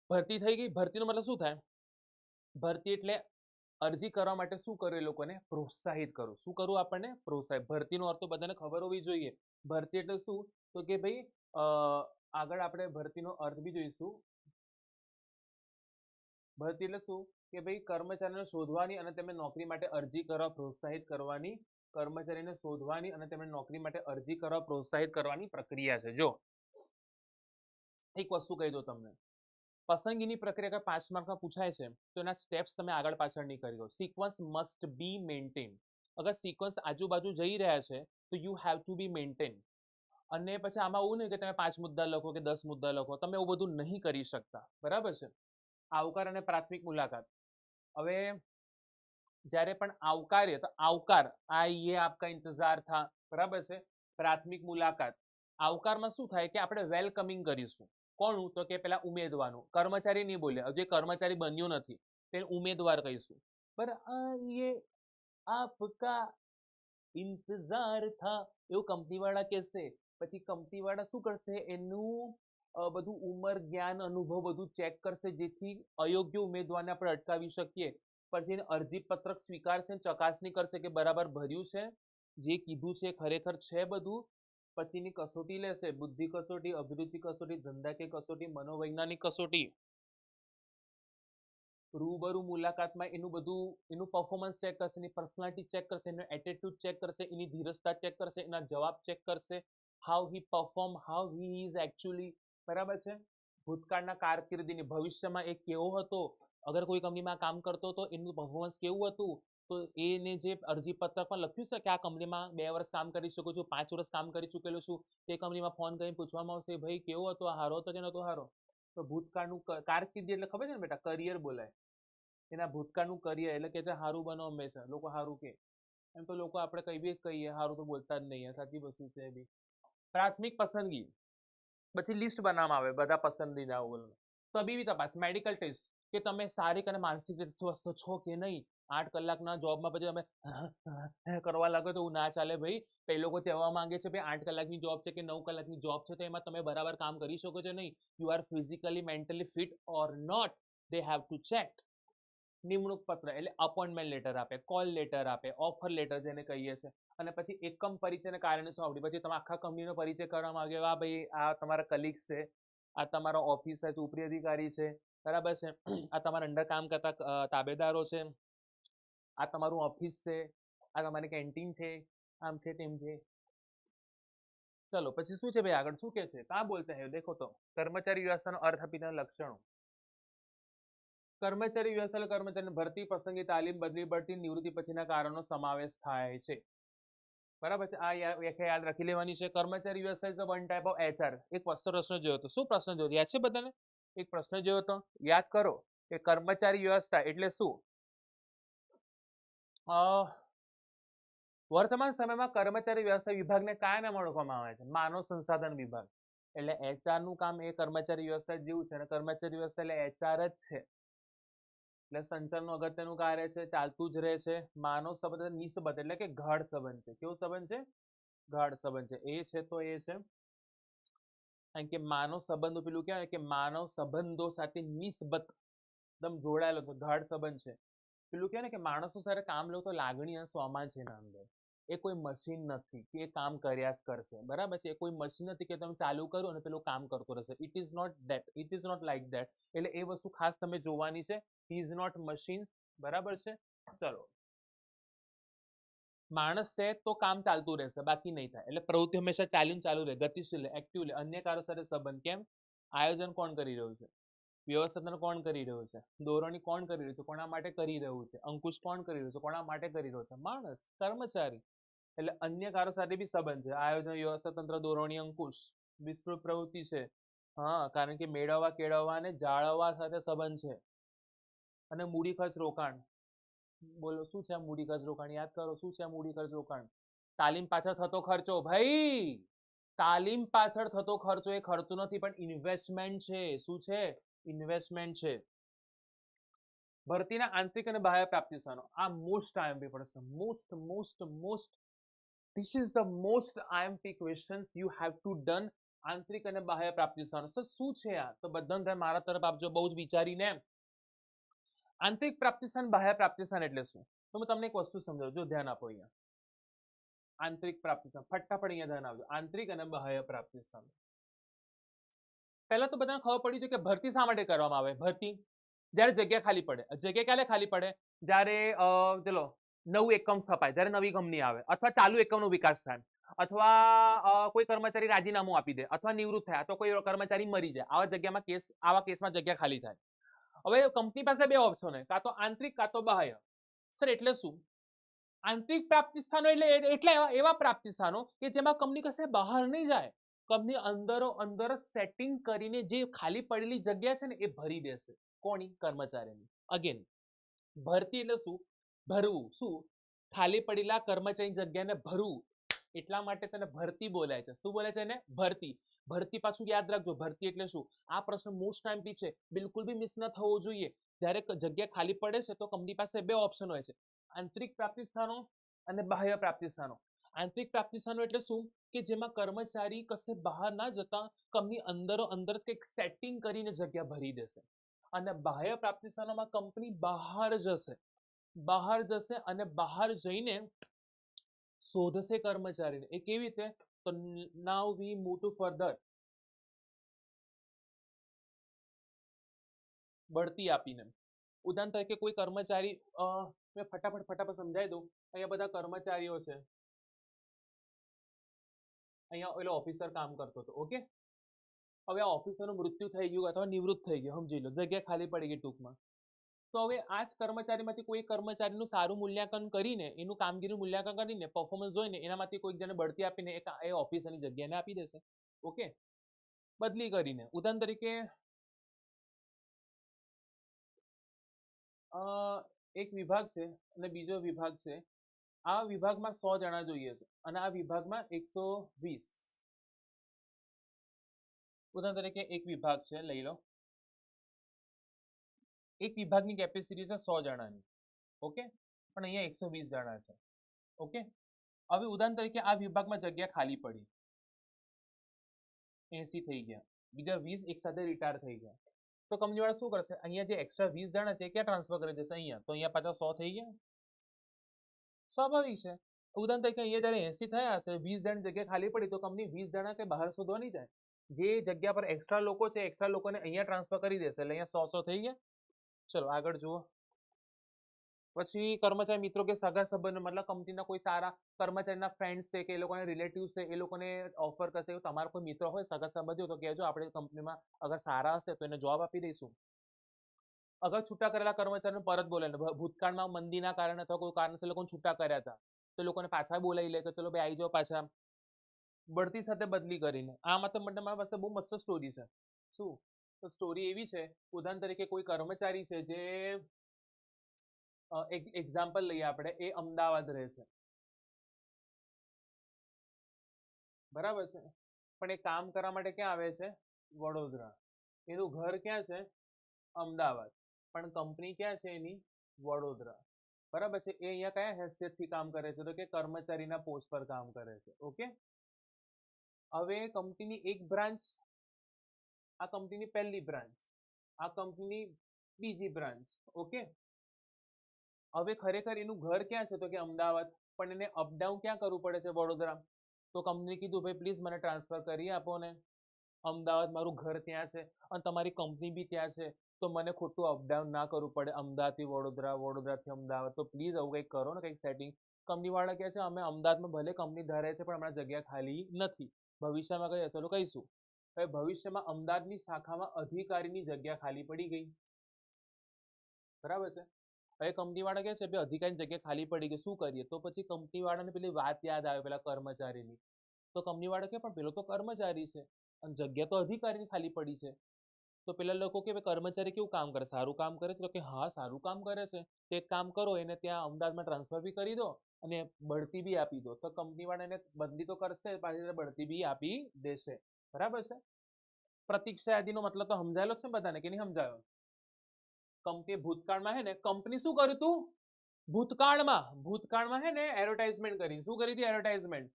ભરતી થઈ ગઈ. ભરતીનો મતલબ શું થાય? ભરતી એટલે અરજી કરવા માટે શું કર્યું? એ લોકોને પ્રોત્સાહિત કરવું. શું કરવું? આપણને પ્રોત્સાહિત. ભરતીનો અર્થ તો બધાને ખબર હોવી જોઈએ. ભરતી એટલે શું? તો કે ભાઈ આગળ આપણે ભરતીનો અર્થ બી જોઈશું. ભરતી એટલે શું કે ભાઈ કર્મચારીને શોધવાની અને તેમને નોકરી માટે અરજી કરવા પ્રોત્સાહિત કરવાની. કર્મચારીને શોધવાની અને તેમને નોકરી માટે અરજી કરવા પ્રોત્સાહિત કરવાની પ્રક્રિયા છે. જો એક વસ્તુ કહી દો તમને, પસંદગીની પ્રક્રિયા 5 માર્કમાં પૂછાય છે તો એના સ્ટેપ્સ તમે આગળ પાછળ નહીં કરી દો. Sequence must be maintain. અગર સિક્વન્સ આજુબાજુ જઈ રહ્યા છે તો you have to be maintain. અને પછી આમાં એવું નહીં કે તમે 5 મુદ્દા લખો કે 10 મુદ્દા લખો. તમે એવું બધું નહીં કરી શકતા. બરાબર છે. આવકાર અને પ્રાથમિક મુલાકાત. હવે જ્યારે પણ આવકાર્ય તો આવકાર, આઈએ આપકા ઇંતજાર થા, બરાબર છે. પ્રાથમિક મુલાકાત, આવકારમાં શું થાય કે આપણે વેલકમિંગ કરીશું. કોનું? તો કે પેલા ઉમેદવારનું. કર્મચારી નહીં બોલે, હજુ કર્મચારી બન્યો નથી, તેને ઉમેદવાર કહીશું. બરાબર. આપકા ઇંતજાર થા, એવું કંપની વાળા કહેશે. પછી કંપની વાળા શું કરશે, એનું બધું ઉંમર, જ્ઞાન, અનુભવ બધું ચેક કરશે, જેથી અયોગ્ય ઉમેદવારને આપણે અટકાવી શકીએ. પછી એને અરજી પત્રક સ્વીકારશે, ચકાસણી કરશે કે બરાબર ભર્યું છે, જે કીધું છે ખરેખર છે બધું. પછીની કસોટી લેશે, બુદ્ધિ કસોટી, અભિરુચિ કસોટી, ધંધાકીય કસોટી, મનોવૈજ્ઞાનિક કસોટી. રૂબરૂ મુલાકાતમાં એનું બધું, એનું પરફોર્મન્સ ચેક કરશે, એની પર્સનાલિટી ચેક કરશે, એનો એટીટ્યુડ ચેક કરશે, એની ધીરજતા ચેક કરશે, એના જવાબ ચેક કરશે, how he perform, how he is actually. બરાબર છે. ભૂતકાળના કારકિર્દીની, ભવિષ્યમાં એ કેવો હતો, અગર કોઈ કંપનીમાં કામ કરતો હતો એનું પરફોર્મન્સ કેવું હતું, તો એને જે અરજી પત્રકમાં લખ્યું છે કે આ કંપનીમાં 2 વર્ષ કામ કરી શકું છું, 5 વર્ષ કામ કરી ચૂકેલો છું, તે કંપનીમાં ફોન કરીને પૂછવામાં આવશે, ભાઈ કેવો હતો, હારો હતો કે નતો હારો. તો ભૂતકાળનું કારકિર્દી એટલે ખબર છે ને બેટા, કરિયર બોલાય. એના ભૂતકાળનું કરિયર એટલે કે હારું બનો હંમેશા, લોકો હારું કે. એમ તો લોકો આપણે કઈ બી કહીએ, હારું તો બોલતા જ નહીં, સાચી વસ્તુ છે બી. પ્રાથમિક પસંદગી, પછી લિસ્ટ બનાવવામાં આવે બધા પસંદીદાઓ. તબીબી તપાસ, મેડિકલ ટેસ્ટ, કે તમે શારીરિક અને માનસિક રીતે સ્વસ્થ છો કે નહીં. 8 કલાકના જોબમાં પછી તમે કરવા લાગો તો ના ચાલે ભાઈ. એ લોકો કહેવા માંગે છે ભાઈ 8 કલાકની જોબ છે કે 9 કલાકની જોબ છે, તો એમાં તમે બરાબર કામ કરી શકો છો નહીં. You are physically mentally fit or not, they have to check. નિમણૂક પત્ર એટલે અપોઇન્ટમેન્ટ લેટર આપે, કોલ લેટર આપે, ઓફર લેટર જેને કહીએ છીએ. અને પછી એકમ પરિચયને કારણે સોંપણી, પછી તમે આખા કંપનીનો પરિચય કરવા માંગે, આ ભાઈ આ તમારા કલીગ્સ છે, આ તમારો ઓફિસ છે, ઉપરી અધિકારી છે, બરાબર છે, આ તમારા અંડર કામ કરતા તાબેદારો છે, આ તમારું ઓફિસ છે, આ તમારી કેન્ટીન છે, આમ છે તેમ છે. ચલો પછી શું છે ભાઈ આગળ શું કે છે, કા બોલતે હે દેખો તો. કર્મચારી વ્યવસ્થાનો અર્થ આપીને લક્ષણો. કર્મચારી વ્યવસ્થા કર્મચારીની ભરતી, પસંદગી, તાલીમ, બદલી, બઢતી, નિવૃત્તિ પછીના કારણનો સમાવેશ થાય છે. બરાબર છે. આ વ્યાખ્યા યાદ રાખી લેવાની છે. કર્મચારી વ્યવસ્થા is one type of HR. એક પ્રશ્ન જોયો હતો. શું પ્રશ્ન જોયો યાદ છે બધાને? એક પ્રશ્ન જોયો હતો, યાદ કરો કે કર્મચારી વ્યવસ્થા એટલે શું. વર્તમાન સમયમાં કર્મચારી વ્યવસ્થા વિભાગને કયા નામ ઓળખવામાં આવે છે? માનવ સંસાધન વિભાગ. એટલે એચઆર નું કામ એ કર્મચારી વ્યવસ્થા જેવું છે, અને કર્મચારી વ્યવસ્થા એટલે એચઆર જ છે. એટલે સંચાલનનું અગત્યનું કાર્ય છે, ચાલતું જ રહે છે. માનવ સંબંધ નિસ્બત એટલે કે ગાઢ સંબંધ છે. કેવો સંબંધ છે? ગાઢ સંબંધ છે. એ છે તો એ છે, કારણ કે માનવ સંબંધો પેલું કહેવાય કે માનવ સંબંધો સાથે નિસ્બત એકદમ જોડાયેલો છે, ગાઢ સંબંધ છે. પેલું કહેવાય ને કે માણસો સાથે કામ લો તો લાગણી અને સ્વમાં છે એના અંદર. એ કોઈ મશીન નથી કે એ કામ કર્યા જ કરશે, બરાબર છે. એ કોઈ મશીન નથી કે તમે ચાલુ કરો અને પેલું કામ કરતો રહેશે. It is not that, it is not like that. એટલે એ વસ્તુ ખાસ તમે જોવાની છે. હી ઇઝ નોટ મશીન, બરાબર છે. ચલો, માણસ છે તો કામ ચાલતું રહેશે, બાકી નહીં થાય. એટલે પ્રવૃત્તિ હંમેશા ચાલુ રહે, ગતિશીલ, એક્ટિવ, અન્ય કાર્યો સાથે સંબંધ. કેમ? આયોજન કોણ કરી રહ્યું છે? વ્યવસ્થાપન કોણ કરી રહ્યું છે? દોરણી કોણ કરી રહ્યું છે? કોના માટે કરી રહ્યું છે? અંકુશ કોણ કરી રહ્યું છે? કોના માટે કરી રહ્યો છે? માણસ, કર્મચારી. એટલે અન્ય કાર્યો સાથે બી સંબંધ છે. આયોજન, વ્યવસ્થા તંત્ર, દોરણી, અંકુશ, વિસ્તૃત પ્રવૃત્તિ છે. હા, કારણ કે મેળવવા, કેળવવા અને જાળવવા સાથે સંબંધ છે. અને મૂડી ખર્ચ રોકાણ. બોલો શું છે મૂડી ખર્ચ રોકાણ? યાદ કરો શું છે મૂડી ખર્ચ રોકાણ? તાલીમ પાછળ થતો ખર્ચો. ભાઈ તાલીમ પાછળ થતો ખર્ચો એ ખર્ચો નથી, પણ ઇન્વેસ્ટમેન્ટ છે. શું છે? ઇન્વેસ્ટમેન્ટ છે. ભરતીના આંતરિક અને બાહ્ય પ્રાપ્તિ સ્થાનો. આ મોસ્ટ આઈએમપી પ્રશ્ન, most this is the most IMP question you have two done. આંતરિક અને બાહ્ય પ્રાપ્તિ સ્થાનો. સર શું છે આ? તો બધાને ધ્યાન મારા તરફ આપજો, બહુ જ વિચારીને. આંતરિક પ્રાપ્તિ સ્થાન, બાહ્ય પ્રાપ્તિ સ્થાન એટલે શું? તો હું તમને એક વસ્તુ સમજાવું, જો ધ્યાન આપો અહીંયા. આંતરિક પ્રાપ્તિ સ્થાન, ફટાફટ અહીંયા ધ્યાન આપજો. આંતરિક અને બાહ્ય પ્રાપ્તિ સ્થાન. પહેલા તો બધાને ખબર પડી છે કે ભરતી શા માટે કરવામાં આવે. ભરતી જ્યારે જગ્યા ખાલી પડે. જગ્યા ક્યારે ખાલી પડે? જ્યારે ચલો નવું એકમ સ્થપાય, જ્યારે નવી કંપની આવે, અથવા ચાલુ એકમનો વિકાસ થાય, અથવા કોઈ કર્મચારી રાજીનામું આપી દે, અથવા નિવૃત્ત થયા, તો કોઈ કર્મચારી મરી જાય. આવા કેસમાં જગ્યા ખાલી થાય. હવે કંપની પાસે બે ઓપ્શન હોય, કાં તો આંતરિક કાં તો બાહ્ય. સર એટલે શું? આંતરિક પ્રાપ્તિ સ્થાનો એટલે એવા પ્રાપ્તિ સ્થાનો કે જેમાં કંપની કશે બહાર નહીં જાય. કંપની અંદર સેટિંગ કરીને જે ખાલી પડેલી જગ્યા છે ને એ ભરી દેશે. કોની? કર્મચારીની. અગેન ભરતી એટલે શું? ભરવું. શું? ખાલી પડેલા કર્મચારી જગ્યાને ભરવું. એટલા માટે તેને ભરતી બોલાય છે. શું બોલાય છે એને? ભરતી. ભરતી પાછું યાદ રાખજો, ભરતી એટલે શું? આ પ્રશ્ન મોસ્ટ ટાઈમ છે, બિલકુલ બી મિસ ન થવો જોઈએ. જ્યારે જગ્યા ખાલી પડે છે તો કંપની પાસે બે ઓપ્શન હોય છે. આંતરિક પ્રાપ્તિ સ્થાનો અને બાહ્ય પ્રાપ્તિ સ્થાનો. આંતરિક પ્રાપ્તિ સ્થાનો એટલે શું કે જેમાં કર્મચારી કશે બહાર ના જતા કંપની અંદરો અંદર કંઈક સેટિંગ કરીને જગ્યા ભરી દેશે. અને બાહ્ય પ્રાપ્તિ સ્થાનોમાં કંપની બહાર જશે અને બહાર જઈને શોધશે કર્મચારીને. એ કેવી રીતે? તો નાઉ વી મૂવ ટુ ફર્ધર. બઢતી આપીને. ઉદાહરણ તરીકે કોઈ કર્મચારી, મેં ફટાફટ સમજાવી દઉં. અહીંયા બધા કર્મચારીઓ છે. અહીંયા ઓલો ઓફિસર કામ કરતો હતો. ઓકે, હવે આ ઓફિસરનું મૃત્યુ થઈ ગયું અથવા નિવૃત્ત થઈ ગયું, સમજી લો, જગ્યા ખાલી પડી ગઈ ટૂંકમાં. તો હવે આ જ કર્મચારીમાંથી કોઈ કર્મચારીનું સારું મૂલ્યાંકન કરીને, એનું કામગીરીનું મૂલ્યાંકન કરીને, પરફોર્મન્સ જોઈને એનામાંથી કોઈક જણે બઢતી આપીને એ ઓફિસરની જગ્યાને આપી દેશે. ઓકે, બદલી કરીને. ઉદાહરણ તરીકે એક વિભાગ છે અને બીજો વિભાગ છે. આ વિભાગમાં 100 જણા જોઈએ છે અને આ વિભાગમાં 120. ઉદાહરણ તરીકે એક વિભાગ છે, લઈ લો. એક વિભાગની કેપેસિટી છે 100 જણાની. ઓકે, પણ અહીંયા 120 જણા છે. ઓકે, હવે ઉદાહરણ તરીકે આ વિભાગમાં જગ્યા ખાલી પડી, 80 થઈ ગયા, બીજા 20 એક સાથે રિટાયર થઈ ગયા. તો કંપનીવાળા શું કરશે? અહીંયા જે એક્સ્ટ્રા 20 જણા છે ક્યાં ટ્રાન્સફર કરી દેશે? અહીંયા. તો અહીંયા પાછા 100 થઈ ગયા. સ્વાભાવિક છે. ઉદાહરણ તરીકે અહીંયા જ્યારે 80 થયા હશે, 20 જણ જગ્યા ખાલી પડી, તો કંપની 20 જણા કે બહાર શોધવા નહીં જાય. જે જગ્યા પર એક્સ્ટ્રા લોકો છે, એક્સ્ટ્રા લોકોને અહીંયા ટ્રાન્સફર કરી દેશે. એટલે અહીંયા 100 થઈ ગયા. ચલો આગળ જુઓ. પછી કર્મચારી મિત્રો કે સગા સંબંધ, મતલબ કંપનીના કોઈ સારા કર્મચારીના ફ્રેન્ડ્સ છે કે એ લોકોને રિલેટિવ્સ છે, એ લોકોને ઓફર કરશે. તમારો કોઈ મિત્ર હોય, સગા સંબંધીઓ, તો કહેજો, આપણે કંપનીમાં અગર સારા હશે તો એને જોબ આપી દઈશું. અગર છૂટા કરેલા કર્મચારીને પરત બોલાવીને, ભૂતકાળમાં મંદીના કારણે અથવા કોઈ કારણસર લોકોને છૂટા કર્યા હતા, તો લોકોને પાછા બોલાવી લે કે ચલો ભાઈ આવી જાઓ પાછા, બઢતી સાથે બદલી કરીને. આ મતલબ મારી પાસે બહુ મસ્ત સ્ટોરી છે. શું? તો સ્ટોરી એવી છે, ઉદાહરણ તરીકે કોઈ કર્મચારી છે જે, એક એક્ઝામ્પલ લઈએ આપણે, એ અમદાવાદ રહે છે, બરાબર છે, પણ એ કામ કરવા માટે ક્યાં આવે છે? વડોદરા. એનું ઘર ક્યાં છે? અમદાવાદ, પણ કંપની ક્યાં છે એની? વડોદરા. બરાબર છે. એ અહીંયા કયા હેસિયતથી કામ કરે છે? તો કે કર્મચારીના પોસ્ટ પર કામ કરે છે. ઓકે, હવે કંપનીની એક બ્રાન્ચ, આ કંપનીની પહેલી બ્રાન્ચ, આ કંપનીની બીજી બ્રાન્ચ. ઓકે, હવે ખરેખર એનું ઘર ક્યાં છે? તો કે અમદાવાદ, પણ એને અપડાઉન ક્યાં કરવું પડે છે? વડોદરા. તો કંપની કીધું ભાઈ પ્લીઝ મને ટ્રાન્સફર કરી આપો ને અમદાવાદ, મારું ઘર ત્યાં છે અને તમારી કંપની બી ત્યાં છે, તો મને ખોટું અપડાઉન ના કરવું પડે અમદાવાદથી વડોદરા, વડોદરાથી અમદાવાદ. તો પ્લીઝ આવું કંઈક કરો ને, કંઈક સેટિંગ. કંપનીવાળા કહે છે અમે અમદાવાદમાં ભલે કંપની ધારે છે પણ હમણાં જગ્યા ખાલી નથી, ભવિષ્યમાં કહીએ ચલો કહીશું. હવે ભવિષ્યમાં અમદાવાદની શાખામાં અધિકારીની જગ્યા ખાલી પડી ગઈ, બરાબર છે. હવે કંપનીવાળા કહે છે ભાઈ અધિકારીની જગ્યા ખાલી પડી ગઈ, શું કરીએ? તો પછી કંપનીવાળાને પેલી વાત યાદ આવે પેલા કર્મચારીની. તો કંપનીવાળા કે પણ પેલો તો કર્મચારી છે અને જગ્યા તો અધિકારીની ખાલી પડી છે. તો પેલા લોકો કે કર્મચારી કેવું કામ કરે? સારું કામ કરે? તો કે હા સારું કામ કરે છે. તો એક કામ કરો, એને ત્યાં અમદાવાદમાં ટ્રાન્સફર બી કરી દો અને બઢતી બી આપી દો. તો કંપનીવાળા એને બદલી તો કરશે, પાછી બઢતી બી આપી દેશે. બરાબર છે. પ્રતીક્ષા યાદીનો મતલબ તો સમજાયેલો છે બધાને કે નહીં સમજાયો? કંપની ભૂતકાળમાં હે ને, કંપની શું કર્યું તું? ભૂતકાળમાં હે ને એડવર્ટાઇઝમેન્ટ કરી. શું કરી હતી? એડવર્ટાઇઝમેન્ટ.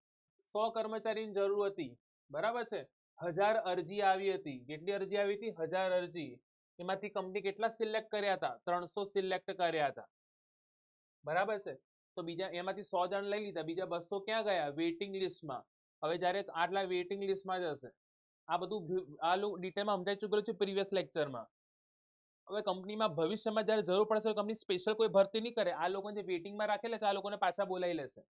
100 કર્મચારીની જરૂર હતી, બરાબર છે. 1000 અરજી આવી હતી. કેટલી અરજી આવી હતી? 1000 અરજી. એમાંથી કંપની કેટલા સિલેક્ટ કર્યા હતા? 300 સિલેક્ટ કર્યા હતા, બરાબર છે. તો બીજા એમાંથી 100 જણ લઈ લીધા, બીજા 200 ક્યાં ગયા? વેઇટિંગ લિસ્ટમાં. હવે જ્યારે આટલા વેઇટિંગ લિસ્ટમાં જ હશે. આ બધું આ ડિટેલમાં સમજાઈ ચૂકેલું છે પ્રીવિયસ લેક્ચરમાં. હવે કંપનીમાં ભવિષ્યમાં જ્યારે જરૂર પડશે તો કંપની સ્પેશિયલ કોઈ ભરતી નહીં કરે, આ લોકોને જે વેઇટિંગમાં રાખેલા છે આ લોકોને પાછા બોલાવી લેશે.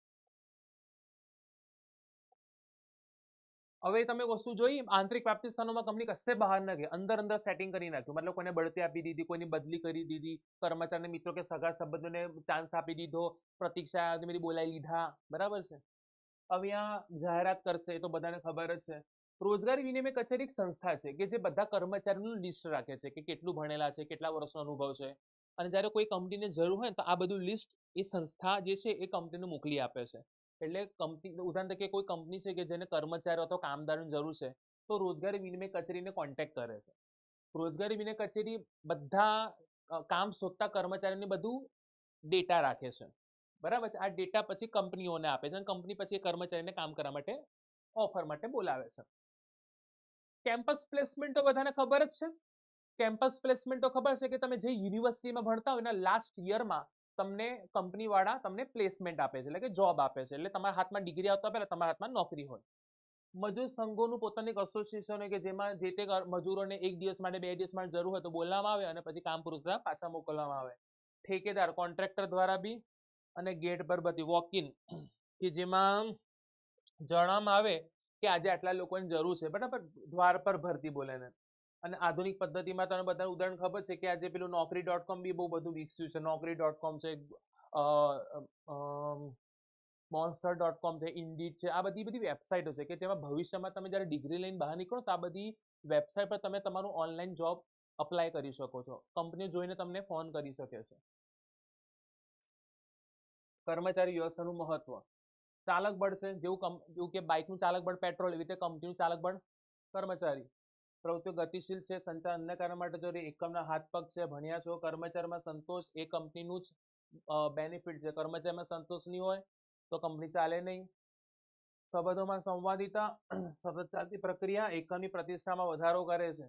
હવે તમે વસ્તુ જોઈ, આંતરિક પ્રાપ્તિ સ્થાનોમાં કંપની કશે બહાર ન ગઈ, અંદર અંદર સેટિંગ કરી નાખ્યું. મતલબ કોઈને બઢતી આપી દીધી, કોઈની બદલી કરી દીધી, કર્મચારીને મિત્રો કે સગા સંબંધોને ચાન્સ આપી દીધો, પ્રતીક્ષા બોલાવી લીધા, બરાબર છે. હવે આ જાહેરાત કરશે એ તો બધાને ખબર જ છે. રોજગારી વિનિમય કચેરી એક સંસ્થા છે કે જે બધા કર્મચારીનું લિસ્ટ રાખે છે કે કેટલું ભણેલા છે, કેટલા વર્ષનો અનુભવ છે, અને જ્યારે કોઈ કંપનીને જરૂર હોય તો આ બધું લિસ્ટ એ સંસ્થા જે છે એ કંપનીને મોકલી આપે છે. એટલે કંપની, ઉદાહરણ તરીકે કોઈ કંપની છે કે જેને કર્મચારીઓ અથવા કામદારોની જરૂર છે, તો રોજગારી વિનિમય કચેરીને કોન્ટેક્ટ કરે છે. રોજગારી વિનિમય કચેરી બધા કામ શોધતા કર્મચારીને બધું ડેટા રાખે છે. બરાબર છે. આ ડેટા પછી કંપનીઓને આપે છે અને કંપની પછી એ કર્મચારીને કામ કરવા માટે ઓફર માટે બોલાવે છે. કેમ્પસ પ્લેસમેન્ટ તો બધાને ખબર જ છે. કેમ્પસ પ્લેસમેન્ટ તો ખબર છે કે તમે જે યુનિવર્સિટીમાં ભણતા હોય એના લાસ્ટ યરમાં તમને કંપની વાળા તમને પ્લેસમેન્ટ આપે છે, એટલે કે જોબ આપે છે. એટલે તમારા હાથમાં ડિગ્રી આવતા પહેલા તમારા હાથમાં નોકરી હોય. મજૂર સંઘોનું પોતાનું એક એસોસિએશન હોય કે જેમાં જે તે મજૂરોને 1 દિવસ માટે 2 દિવસ માટે જરૂર હોય તો બોલાવવામાં આવે અને પછી કામ પૂરું થતા પાછા મોકલવામાં આવે. ઠેકેદાર કોન્ટ્રાક્ટર દ્વારા બી અને ગેટ પર બધી વોક ઇન કે જેમાં જણાવવામાં આવે કે આજે આટલા લોકોની જરૂર છે, બરાબર, દ્વાર પર ભરતી બોલે ને. અને આધુનિક પદ્ધતિમાં તમને બધા ઉદાહરણ ખબર છે કે આજે પેલું Naukri.com બી બહુ બધું વિકસ્યું છે. Naukri.com છે, monster.com છે, Indeed છે. આ બધી વેબસાઇટો છે કે જેમાં ભવિષ્યમાં તમે જ્યારે ડિગ્રી લઈને બહાર નીકળો તો આ બધી વેબસાઇટ પર તમે તમારું ઓનલાઈન જોબ અપ્લાય કરી શકો છો. કંપની જોઈને તમને ફોન કરી શકે છે. કર્મચારી વ્યવસ્થાનું મહત્વ. ચાલક બળ છે, જેવું કે બાઇકનું ચાલક બળ પેટ્રોલ, એવી રીતે કંપનીનું ચાલક બળ કર્મચારી. પ્રવૃત્તિઓ ગતિશીલ છે, સંચાર અન્ય કારણ માટે જરૂરી, એકમના હાથ પગ છે, ભણ્યા છો, કર્મચારીમાં સંતોષ એ કંપનીનું જ બેનિફિટ છે. કર્મચારીમાં સંતોષ નહીં હોય તો કંપની ચાલે નહીં. સંબંધોમાં સંવાદિતા, સતત ચાલતી પ્રક્રિયા એકમની પ્રતિષ્ઠામાં વધારો કરે છે.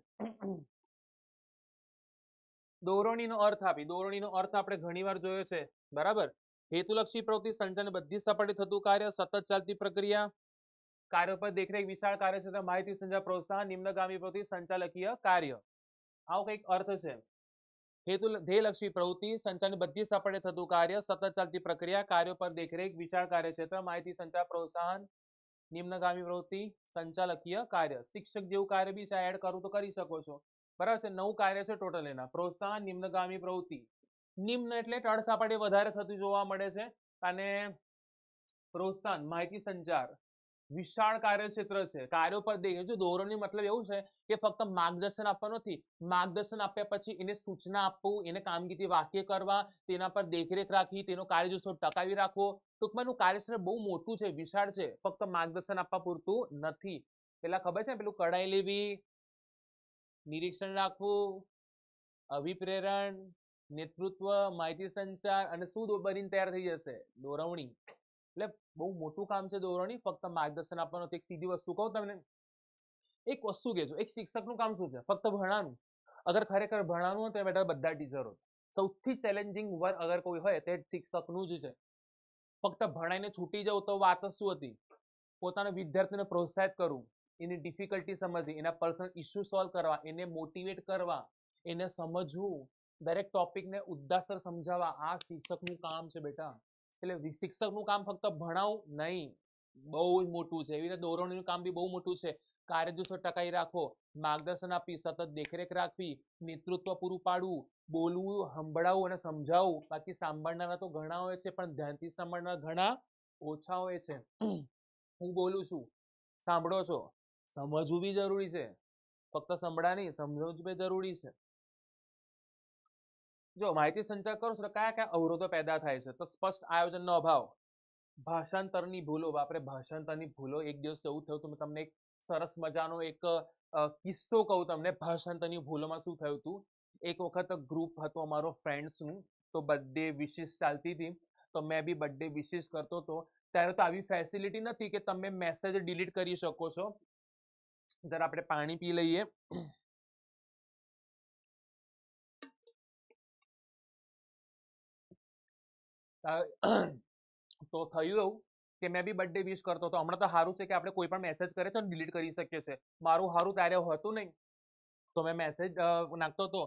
દોરણીનો અર્થ આપી. દોરણીનો અર્થ આપણે ઘણીવાર જોયો છે, બરાબર. હેતુલક્ષી પ્રવૃત્તિ, સંચાલન બધી સપાટી થતું કાર્ય, સતત ચાલતી પ્રક્રિયા, કાર્ય પર દેખરેખ, વિશાળ કાર્યક્ષેત્ર, માહિતી સંચાર, પ્રોત્સાહન, નિમ્નગામી પ્રવૃત્તિ, સંચાલકીય કાર્ય. આવો કંઈક અર્થ છે. ધ્યેયલક્ષી પ્રવૃત્તિ, સંચાલન બધી સપાટી થતું કાર્ય, સતત ચાલતી પ્રક્રિયા, કાર્યો પર દેખરેખ, વિશાળ કાર્યક્ષેત્ર, માહિતી સંચાર, પ્રોત્સાહન, નિમ્નગામી પ્રવૃત્તિ, સંચાલકીય કાર્ય. શિક્ષક જેવું કાર્ય બી છે, એડ કરવું તો કરી શકો છો, બરાબર છે. 9 કાર્ય છે ટોટલ એના. પ્રોત્સાહન, નિમ્નગામી પ્રવૃત્તિ. નિમ્ન એટલે તળ સપાટી વધારે થતું જોવા મળે છે અને પ્રોત્સાહન માહિતી સંચાર વિશાળ કાર્યક્ષેત્ર છે. કાર્યો પર જો ધોરણની મતલબ એવું છે કે ફક્ત માર્ગદર્શન આપવાનું નથી, માર્ગદર્શન આપ્યા પછી એને સૂચના આપવું, એને કામગીરી વાક્ય કરવા, તેના પર દેખરેખ રાખવી, તેનો કાર્યજોશો ટકાવી રાખવો. ટૂંકમાં એનું કાર્યક્ષેત્ર બહુ મોટું છે, વિશાળ છે, ફક્ત માર્ગદર્શન આપવા પૂરતું નથી. પેલા ખબર છે પેલું કઢાઈ લેવી, નિરીક્ષણ રાખવું, અભિપ્રેરણ, નેતૃત્વ, માહિતી સંચાર અને શું બનીને તૈયાર થઈ જશે? દોરવણી. એટલે બહુ મોટું કામ છે દોરવણી, ફક્ત માર્ગદર્શન આપવાનું. એક સીધી વસ્તુ કહું તમને, એક વસ્તુ કહેજો, એક શિક્ષકનું કામ શું છે? ફક્ત ભણાવવાનું. અગર ખરેખર ભણાવવાનું હોય તો બેટા બધા ટીચરો, સૌથી ચેલેન્જિંગ વર્ક અગર કોઈ હોય તે શિક્ષકનું જ છે. ફક્ત ભણાઈને છૂટી જવું તો વાત શું હતી? પોતાના વિદ્યાર્થીને પ્રોત્સાહિત કરવું, એની ડિફિકલ્ટી સમજવી, એના પર્સનલ ઇસ્યુ સોલ્વ કરવા, એને મોટિવેટ કરવા, એને સમજવું, દરેક ટોપિકને ઉદ્દાસર સમજાવવા, આ શિક્ષકનું કામ છે બેટા. એટલે શિક્ષકનું કામ ફક્ત ભણાવું નહીં, બહુ જ મોટું છે. એવી રીતે દોરવણીનું કામ બી બહુ મોટું છે. કાર્યજોશો ટકાવી રાખો, માર્ગદર્શન આપી, સતત દેખરેખ રાખવી, નેતૃત્વ પૂરું પાડવું, બોલવું, સંભળાવવું અને સમજાવવું. બાકી સાંભળનારા તો ઘણા હોય છે પણ ધ્યાનથી સાંભળનારા ઘણા ઓછા હોય છે. હું બોલું છું, સાંભળો છો, સમજવું બી જરૂરી છે. ફક્ત સંભળા નહીં, સમજવું બી જરૂરી છે. જો માહિતી સંચાર કરો છો કયા કયા અવરોધો પેદા થાય છે? તો સ્પષ્ટ આયોજનનો અભાવ, ભાષાંતરની ભૂલો. બાપરે, ભાષાંતરની ભૂલો. એક દિવસ એવું થયું હતું, તમને એક સરસ મજાનો એક કિસ્સો કહું તમને. ભાષાંતરની ભૂલોમાં શું થયું હતું? એક વખત ગ્રુપ હતું અમારો ફ્રેન્ડ્સનું, તો બર્થડે વિશિસ ચાલતી હતી, તો મેં બી બર્થડે વિશિસ કરતો હતો. ત્યારે તો આવી ફેસિલિટી નથી કે તમે મેસેજ ડિલીટ કરી શકો છો. જરા આપણે પાણી પી લઈએ. તો થયું એવું કે મેં બી બર્થડે વિશ કરતો હતો. હમણાં તો સારું છે કે આપણે કોઈ પણ મેસેજ કરે તો ડિલીટ કરી શકીએ છીએ. મારું સારું ત્યારે હતું નહીં, તો મેં મેસેજ નાખતો હતો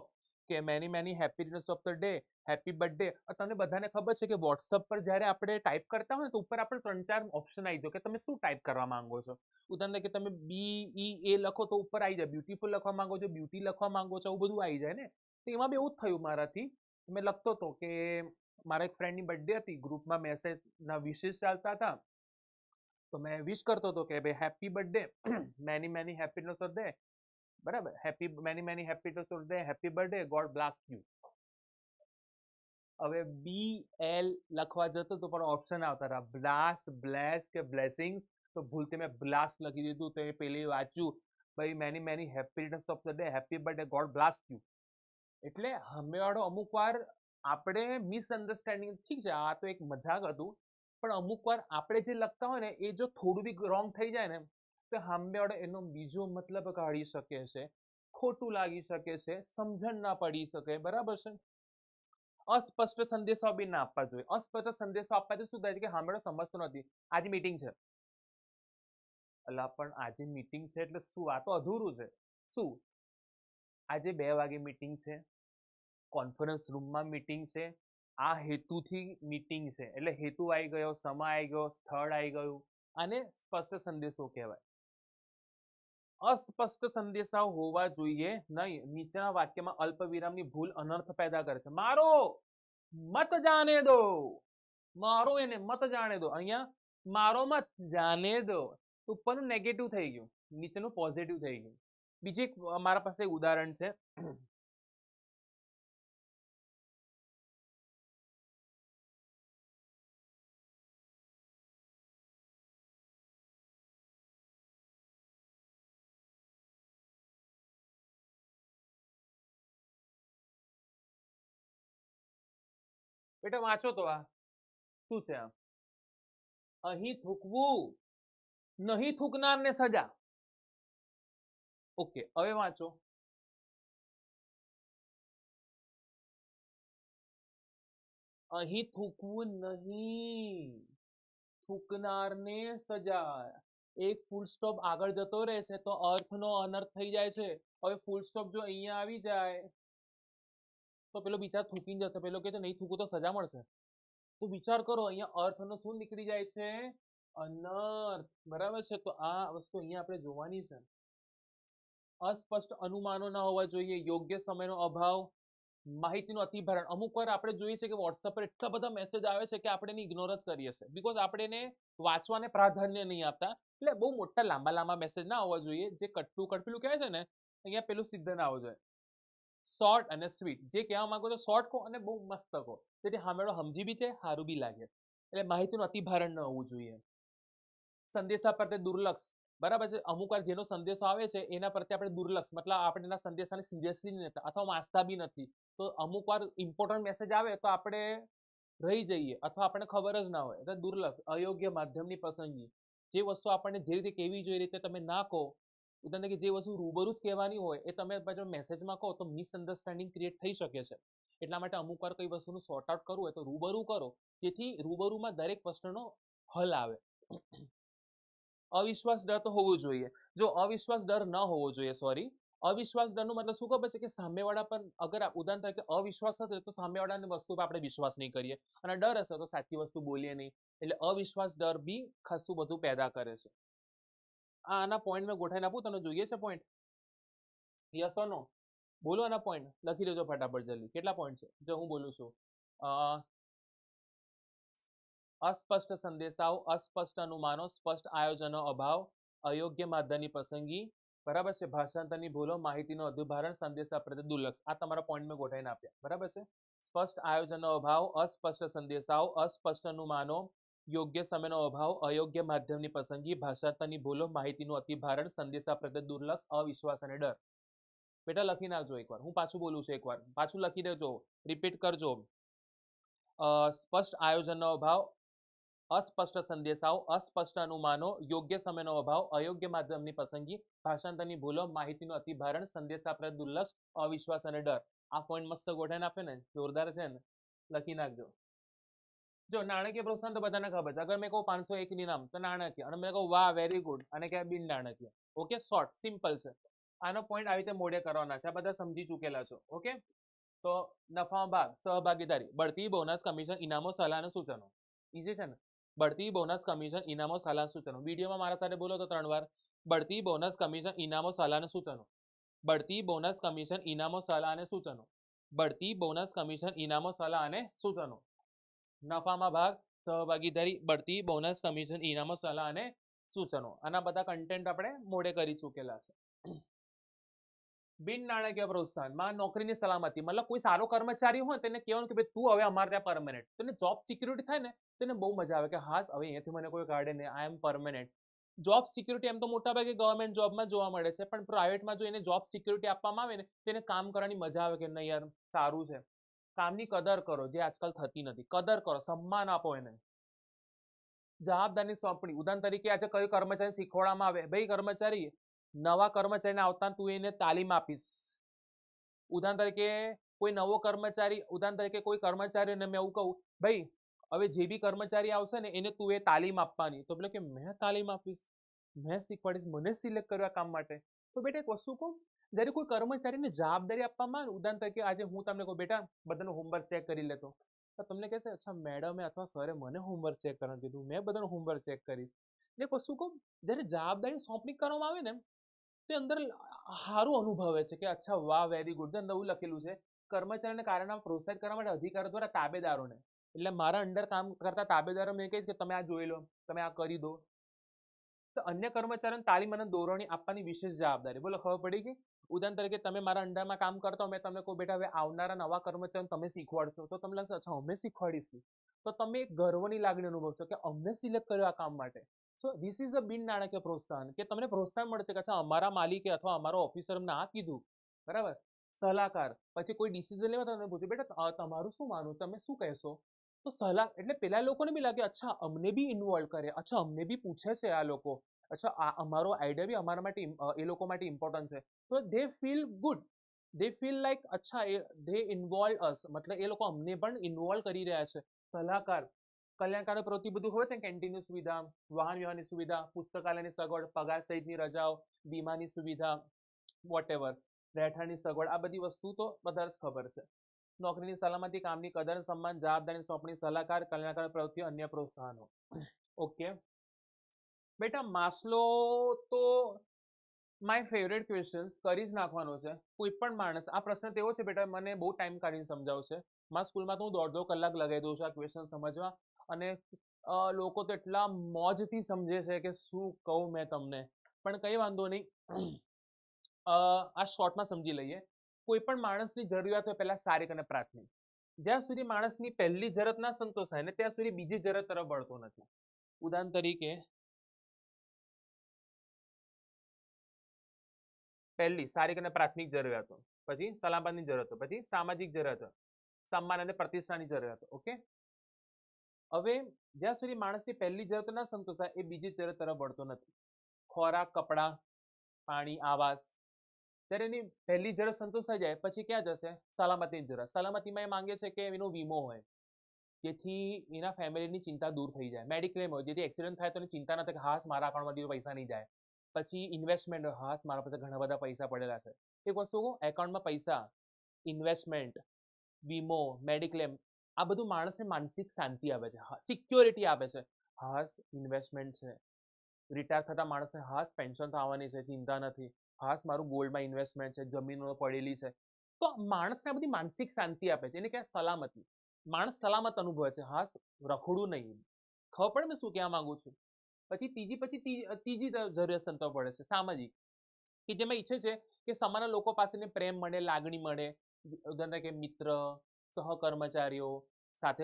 કે many many happy returns of the day, happy birthday. તમને બધાને ખબર છે કે વોટ્સઅપ પર જ્યારે આપણે ટાઈપ કરતા હોય તો ઉપર આપણે 3-4 ઓપ્શન આવી જાય કે તમે શું ટાઈપ કરવા માંગો છો. ઉદાહરણ તરીકે તમે BEA લખો તો ઉપર આવી જાય, બ્યુટીફુલ લખવા માંગો છો, બ્યુટી લખવા માંગો છો, એવું બધું આવી જાય ને. તો એમાં બી એવું જ થયું મારાથી. મેં લખતો હતો કે મારા એક ફ્રેન્ડની બર્થડે હતી, ગ્રુપમાં મેસેજના વિશેષ ચાલતા હતા, તો મેં વિશ કરતો હતો કે ભાઈ happy birthday, many many happy returns of the day, બરાબર, happy many many happy returns of the day, happy birthday, God bless you. હવે BL લખવા જતો તો પણ ઓપ્શન આવતા હતા, બ્લાસ્ટ, બ્લેસ કે બ્લેસિંગ્સ. તો ભૂલથી મેં બ્લાસ્ટ લખી દીધું, તો એ પેલી વાંચ્યું, ભાઈ many many happy returns of the day, happy birthday, God blast you. એટલે સામેવાળો અમુક વાર આપણે મિસઅન્ડરસ્ટેન્ડિંગ, ઠીક છે આ તો એક મજાક હતું, પણ અમુક વાર આપણે જે લખતા હોય ને એ જો થોડું બી રોંગ થઈ જાય ને તો સામેવાળો એનો બીજો મતલબ કાઢી શકે છે, ખોટું લાગી શકે છે, સમજણ ના પડી શકે, બરાબર છે. અસ્પષ્ટ સંદેશો બી ના આપવા જોઈએ. અસ્પષ્ટ સંદેશો આપવાથી શું થાય છે કે સામેવાળો સમજતો નથી. આજે મીટિંગ છે, એટલે પણ આજે મીટિંગ છે એટલે શું, આ તો અધૂરું છે. શું આજે 2 વાગે મીટિંગ છે, કોન્ફરન્સ રૂમમાં મીટિંગ છે, આ હેતુથી મીટિંગ છે, એટલે હેતુ આવી ગયો, સમય આવી ગયો, સ્થળ આવી ગયું, આને સ્પષ્ટ સંદેશો કહેવાય. અસ્પષ્ટ સંદેશાઓ હોવા જોઈએ નહીં. નીચેના વાક્યમાં અલ્પ વિરામની ભૂલ અનર્થ પેદા કરે છે. મારો મત જાને દો, મારો એને મત જાણે દો, અહીંયા મારો મત જાને દો, ઉપરનું નેગેટિવ થઈ ગયું, નીચેનું પોઝિટિવ થઈ ગયું. બીજી એક મારા પાસે ઉદાહરણ છે. બેટા વાંચો તો, આ શું છે? આ અહીં થૂકવું, નહીં થૂકનારને સજા. ઓકે, હવે વાંચો. અહીં થૂકવું નહીં, થૂકનારને સજા. એક ફૂલ સ્ટોપ આગળ જતો રહેશે તો અર્થનો અનર્થ થઈ જાય છે. હવે ફૂલ સ્ટોપ જો અહીંયા આવી જાય તો પેલો બિચારો થૂકીને જશે, પેલો કે નહીં થૂકું તો સજા મળશે. તો વિચાર કરો, અહીંયા અર્થનો શું નીકળી જાય છે? અનર્થ. બરાબર છે, તો આ વસ્તુ અહીંયા આપણે જોવાની છે. અસ્પષ્ટ અનુમાનો ના હોવા જોઈએ, યોગ્ય સમયનો અભાવ, માહિતીનું અતિભારણ. અમુક વાર આપણે જોઈએ છે કે વોટ્સએપ પર એટલા બધા મેસેજ આવે છે કે આપણે એને ઇગ્નોર જ કરીએ છીએ, બીકોઝ આપણે એને વાંચવાને પ્રાધાન્ય નહીં આપતા. એટલે બહુ મોટા લાંબા લાંબા મેસેજ ના હોવા જોઈએ, જે કટલું પેલું કહેવાય છે ને, અહીંયા પેલું સિદ્ધ ના આવવું જોઈએ. શોર્ટ અને સ્વીટ, જે કહેવા માંગો છો શોર્ટ કહો અને બહુ મસ્ત કહો, તેથી સામેવાળો સમજી બી છે, સારું બી લાગે. એટલે માહિતીનું અતિભારણ ન હોવું જોઈએ. સંદેશા પ્રત્યે દુર્લક્ષ. બરાબર છે, અમુક વાર જેનો સંદેશો આવે છે એના પ્રત્યે આપણે દુર્લક્ષ, મતલબ આપણે એના સંદેશાને સિરિયસલી નહીં લેતા અથવા વાંચતા બી નથી. તો અમુક વાર ઇમ્પોર્ટન્ટ મેસેજ આવે તો આપણે રહી જઈએ અથવા આપણને ખબર જ ના હોય, એટલે દુર્લક્ષ. અયોગ્ય માધ્યમની પસંદગી, જે વસ્તુ આપણને જે રીતે કહેવી જોઈએ રીતે તમે ના કહો, ઉદાહરણ તરીકે જે વસ્તુ રૂબરૂ જ કહેવાની હોય એ તમે પાછો મેસેજમાં કહો તો મિસઅન્ડરસ્ટેન્ડિંગ ક્રિએટ થઈ શકે છે. એટલા માટે અમુક વાર કઈ વસ્તુનું સોર્ટ આઉટ કરવું હોય તો રૂબરૂ કરો, જેથી રૂબરૂમાં દરેક પ્રશ્નનો હલ આવે. અવિશ્વાસ ડર તો હોવો જોઈએ. જો અવિશ્વાસ ડર ન હોવો જોઈએ, સોરી, અવિશ્વાસ ડરનો મતલબ શું ખબર છે કે સામેવાળા પર અગર ઉદાહરણ તરીકે અવિશ્વાસ હશે તો સામેવાળાની વસ્તુ પર આપણે વિશ્વાસ નહીં કરીએ, અને ડર હશે તો સાચી વસ્તુ બોલીએ નહીં. એટલે અવિશ્વાસ ડર બી ખાસું બધું પેદા કરે છે. આના પોઈન્ટ મેં ગોઠવીને આપું, તમને જોઈએ છે પોઈન્ટ? યસ ઓર નો? બોલો આના પોઈન્ટ લખી દેજો ફટાફટ જલ્દી. કેટલા પોઈન્ટ છે? જો હું બોલું છું, અસ્પષ્ટ સંદેશાઓ, અસ્પષ્ટ અનુમાનો, સ્પષ્ટ આયોજનનો અભાવ, અયોગ્ય માધ્યમની પસંદગી, બરાબર છે, ભાષાંતરની ભૂલો, માહિતીનો અધિભારણ, સંદેશા પ્રત્યે દુર્લક્ષ. આ તમારા પોઈન્ટ મેં ગોઠવીને આપ્યા, બરાબર છે. સ્પષ્ટ આયોજનનો અભાવ, અસ્પષ્ટ સંદેશાઓ, અસ્પષ્ટ અનુમાનો, યોગ્ય સમયનો અભાવ, અયોગ્ય માધ્યમની પસંદગી, ભાષાંતરની ભૂલો, માહિતીનું અતિભારણ, સંદેશા પ્રત્યે દુર્લક્ષ, અવિશ્વાસ અને ડર. બેટા લખી નાખજો એકવાર, હું પાછું બોલું છું એકવાર, પાછું લખી દેજો, રિપીટ કરજો. સ્પષ્ટ આયોજનનો અભાવ, અસ્પષ્ટ સંદેશાઓ, અસ્પષ્ટ અનુમાનો, યોગ્ય સમયનો અભાવ, અયોગ્ય માધ્યમની પસંદગી, ભાષાંતરની ભૂલો, માહિતીનું અતિભારણ, સંદેશા પ્રત્યે દુર્લક્ષ, અવિશ્વાસ અને ડર. આ પોઈન્ટ મસ્ત ગોઠવીને આપે ને, જોરદાર છે ને, લખી નાખજો. જો નાણાકીય પ્રોત્સાહન તો બધાને ખબર છે, અગર મેં કહું 501 ઇનામ તો નાણાકીય, અને મેં કહું વાહ વેરી ગુડ અને કે બિન નાણાકીય. ઓકે, શોર્ટ સિમ્પલ છે. આનો પોઈન્ટ આવી રીતે મોડે કરવાના છે, આ બધા સમજી ચૂકેલા છો. ઓકે, તો નફા ભાગ, સહભાગીદારી, બઢતી, બોનસ, કમિશન, ઇનામો, સલાહ અને સૂચનો. ઈઝી છે ને? બઢતી, બોનસ, કમિશન, ઇનામો, સલાહ, સૂચનો. વિડીયોમાં મારા સાથે બોલો તો 3 વાર. બઢતી, બોનસ, કમિશન, ઇનામો, સલાહ અને સૂચનો. બઢતી, બોનસ, કમિશન, ઇનામો, સલાહ અને સૂચનો. બઢતી, બોનસ, કમિશન, ઇનામો, સલાહ અને સૂચનો. નફામાં ભાગ, સહભાગીદારી, બઢતી, બોનસ, કમિશન, ઇનામો, સલાહ અને સૂચનો. આના બધા કન્ટેન્ટ આપણે મોડે કરી ચૂકેલા છે. બિન નાણાકીય પ્રોત્સાહન માં નોકરીની સલામતી, મતલબ કોઈ સારો કર્મચારી હોય તેને કહેવાનું કે ભાઈ તું હવે અમારે ત્યાં પરમેનન્ટ, તેને જોબ સિક્યુરિટી થાય ને, તેને બહુ મજા આવે કે હા હવે અહીંયાથી મને કોઈ કાઢે નહીં, આઈ એમ પરમેનન્ટ. જોબ સિક્યુરિટી એમ તો મોટાભાગે ગવર્મેન્ટ જોબમાં જોવા મળે છે, પણ પ્રાઇવેટમાં જો એને જોબ સિક્યુરિટી આપવામાં આવે ને તેને કામ કરવાની મજા આવે કે નહીં યાર સારું છે. કામની કદર કરો, જે આજકાલ થતી નથી. કદર કરો, સન્માન આપો એને. જવાબદારીની સોંપણી. ઉદાહરણ તરીકે આજે કયો કર્મચારી શીખવાડવામાં આવે, ભાઈ કર્મચારી નવા કર્મચારીને આવતા તું એને તાલીમ આપીશ. ઉદાહરણ તરીકે કોઈ નવો કર્મચારી, ઉદાહરણ તરીકે કોઈ કર્મચારીને મેં એવું કહું, ભાઈ હવે જે બી કર્મચારી આવશે ને એને તું એ તાલીમ આપવાની. તો પેલો કે મેં તાલીમ આપીશ, મેં શીખવાડીશ, મને સિલેક્ટ કર્યા કામ માટે. તો બેટા એક વસ્તુ કહું, જ્યારે કોઈ કર્મચારીને જવાબદારી આપવામાં આવે, ઉદાહરણ તરીકે આજે હું તમને કહું બેટા બધાનું હોમવર્ક ચેક કરી લેતો, તો તમને કહેશે અચ્છા મેડમે અથવા સરે મને હોમવર્ક ચેક કરવાનું કીધું, મેં બધાનું હોમવર્ક ચેક કરીશ. ને એક વસ્તુ કહું, જ્યારે જવાબદારી સોંપણી કરવામાં આવે ને તે અંદર સારું અનુભવે છે કે અચ્છા વાહ વેરી ગુડ. અંદર એવું લખેલું છે કર્મચારીને કાર્યમાં પ્રોત્સાહિત કરવા માટે અધિકારીઓ દ્વારા તાબેદારોને, એટલે મારા અંડર કામ કરતા તાબેદારો મેં કહીશ કે તમે આ જોઈ લો, તમે આ કરી દો. તો અન્ય કર્મચારીઓને તાલીમ અને દોરવણી આપવાની વિશેષ જવાબદારી. બોલો ખબર પડી ગઈ. ઉદાહરણ તરીકે તમે મારા અંડરમાં કામ કરતા હો, મેં તમને કહું બેટા હવે આવનારા નવા કર્મચારીઓને તમે શીખવાડશો, તો તમને લાગશે અચ્છા અમે શીખવાડીશું, તો તમે એક ગર્વની લાગણી અનુભવશો કે અમને સિલેક્ટ કર્યો આ કામ માટે. સો ધીસ ઇઝ અ બિન નાણાકીય પ્રોત્સાહન, કે તમને પ્રોત્સાહન મળશે કે અચ્છા અમારા માલિકે અથવા અમારો ઓફિસર અમને આ કીધું, બરાબર. સલાહકાર, પછી કોઈ ડિસિઝન લેવા તમે પૂછ્યું બેટા તમારું શું માનવું, તમે શું કહેશો, તો સલાહ એટલે પેલા લોકોને બી લાગે અચ્છા અમને બી ઇન્વોલ્વ કરે, અચ્છા અમને બી પૂછે છે આ લોકો, અચ્છા આ અમારો આઈડિયા બી અમારા માટે એ લોકો માટે ઇમ્પોર્ટન્ટ છે. તો દે ફીલ ગુડ, દે ફીલ લાઈક અચ્છા દે ઇન્વોલ્વ અસ, મતલબ એ લોકો અમને પણ ઇન્વોલ્વ કરી રહ્યા છે. સલાહકાર, કલ્યાણકારી પ્રવૃત્તિ બધું હોય છે, કેન્ટીનની સુવિધા, વાહન વ્યવહારની સુવિધા, પુસ્તકાલયની સગવડ, પગાર સહિતની રજાઓ, બીમાની સુવિધા, વોટેવર, રહેઠાણની સગવડ, આ બધી વસ્તુ તો બધા જ ખબર છે. નોકરીની સલામતી, કામની કદર સન્માન, જવાબદારી સોંપણી, સલાહકાર, કલ્યાણકારી પ્રવૃત્તિઓ, અન્ય પ્રોત્સાહનો. ઓકે બેટા માસ્લો તો માય ફેવરેટ ક્વેશ્ચન કરી જ નાખવાનો છે. કોઈ પણ માણસ આ પ્રશ્ન તેવો છે બેટા, મને બહુ ટાઈમ કાઢીને સમજાવું છે. મારા સ્કૂલમાં તો હું દોઢ કલાક લગાવી દઉં છું આ ક્વેશ્ચન સમજવા, અને લોકો તો એટલા મોજથી સમજે છે કે શું કહું મેં તમને, પણ કઈ વાંધો નહીં. આ શોર્ટમાં સમજી લઈએ. કોઈ પણ માણસની જરૂરિયાત હોય પહેલા શારીરિક અને પ્રાથમિક. જ્યાં સુધી માણસની પહેલી જરૂરત ના સંતોષાય ને ત્યાં સુધી બીજી જરૂરત તરફ વળતો નથી. ઉદાહરણ તરીકે પહેલી શારીરિક અને પ્રાથમિક જરૂરિયાતો, પછી સલામતની જરૂરતો, પછી સામાજિક જરૂરિયાતો, સન્માન અને પ્રતિષ્ઠાની જરૂરિયાતો. ઓકે, હવે જ્યાં સુધી માણસની પહેલી જરૂરત ના સંતોષાય એ બીજી જરૂરત તરફ વળતો નથી. ખોરાક, કપડાં, પાણી, આવાસ. જ્યારે એની પહેલી જરૂરત સંતોષાઈ જાય પછી ક્યાં જશે? સલામતીની જરૂરત. સલામતીમાં એ માંગે છે કે એનો વીમો હોય, જેથી એના ફેમિલીની ચિંતા દૂર થઈ જાય. મેડિક્લેમ હોય, જેથી એક્સિડન્ટ થાય તો ચિંતા ન થાય કે હાથ મારા અકાઉન્ટમાંથી પૈસા નહીં જાય. પછી ઇન્વેસ્ટમેન્ટ, હાથ મારા પાસે ઘણા બધા પૈસા પડેલા છે. એક વસ્તુ એકાઉન્ટમાં પૈસા, ઇન્વેસ્ટમેન્ટ, વીમો, મેડિક્લેમ, આ બધું માણસને માનસિક શાંતિ આપે છે, સિક્યોરિટી આપે છે. હાસ ઇન્વેસ્ટમેન્ટ છે, રિટાયર થતા માણસને હાસ પેન્શન થવાની છે, ચિંતા નથી. હાસ મારું ગોલ્ડમાં ઇન્વેસ્ટમેન્ટ છે, જમીનો પડેલી છે. તો માણસને આ બધી માનસિક શાંતિ આપે છે, એને કહેવાય સલામતી. માણસ સલામત અનુભવે છે, હાસ રખડું નહીં. ખબર પડે મેં શું કહેવા માંગુ છું. પછી ત્રીજી જરૂરિયાત સંતોષ પડે છે સામાજિક, કે જેમાં ઈચ્છે છે કે સમાન લોકો પાસેને પ્રેમ મળે, લાગણી મળે. ઉદાહરણ તરીકે મિત્ર, સહકર્મચારીઓ સાથે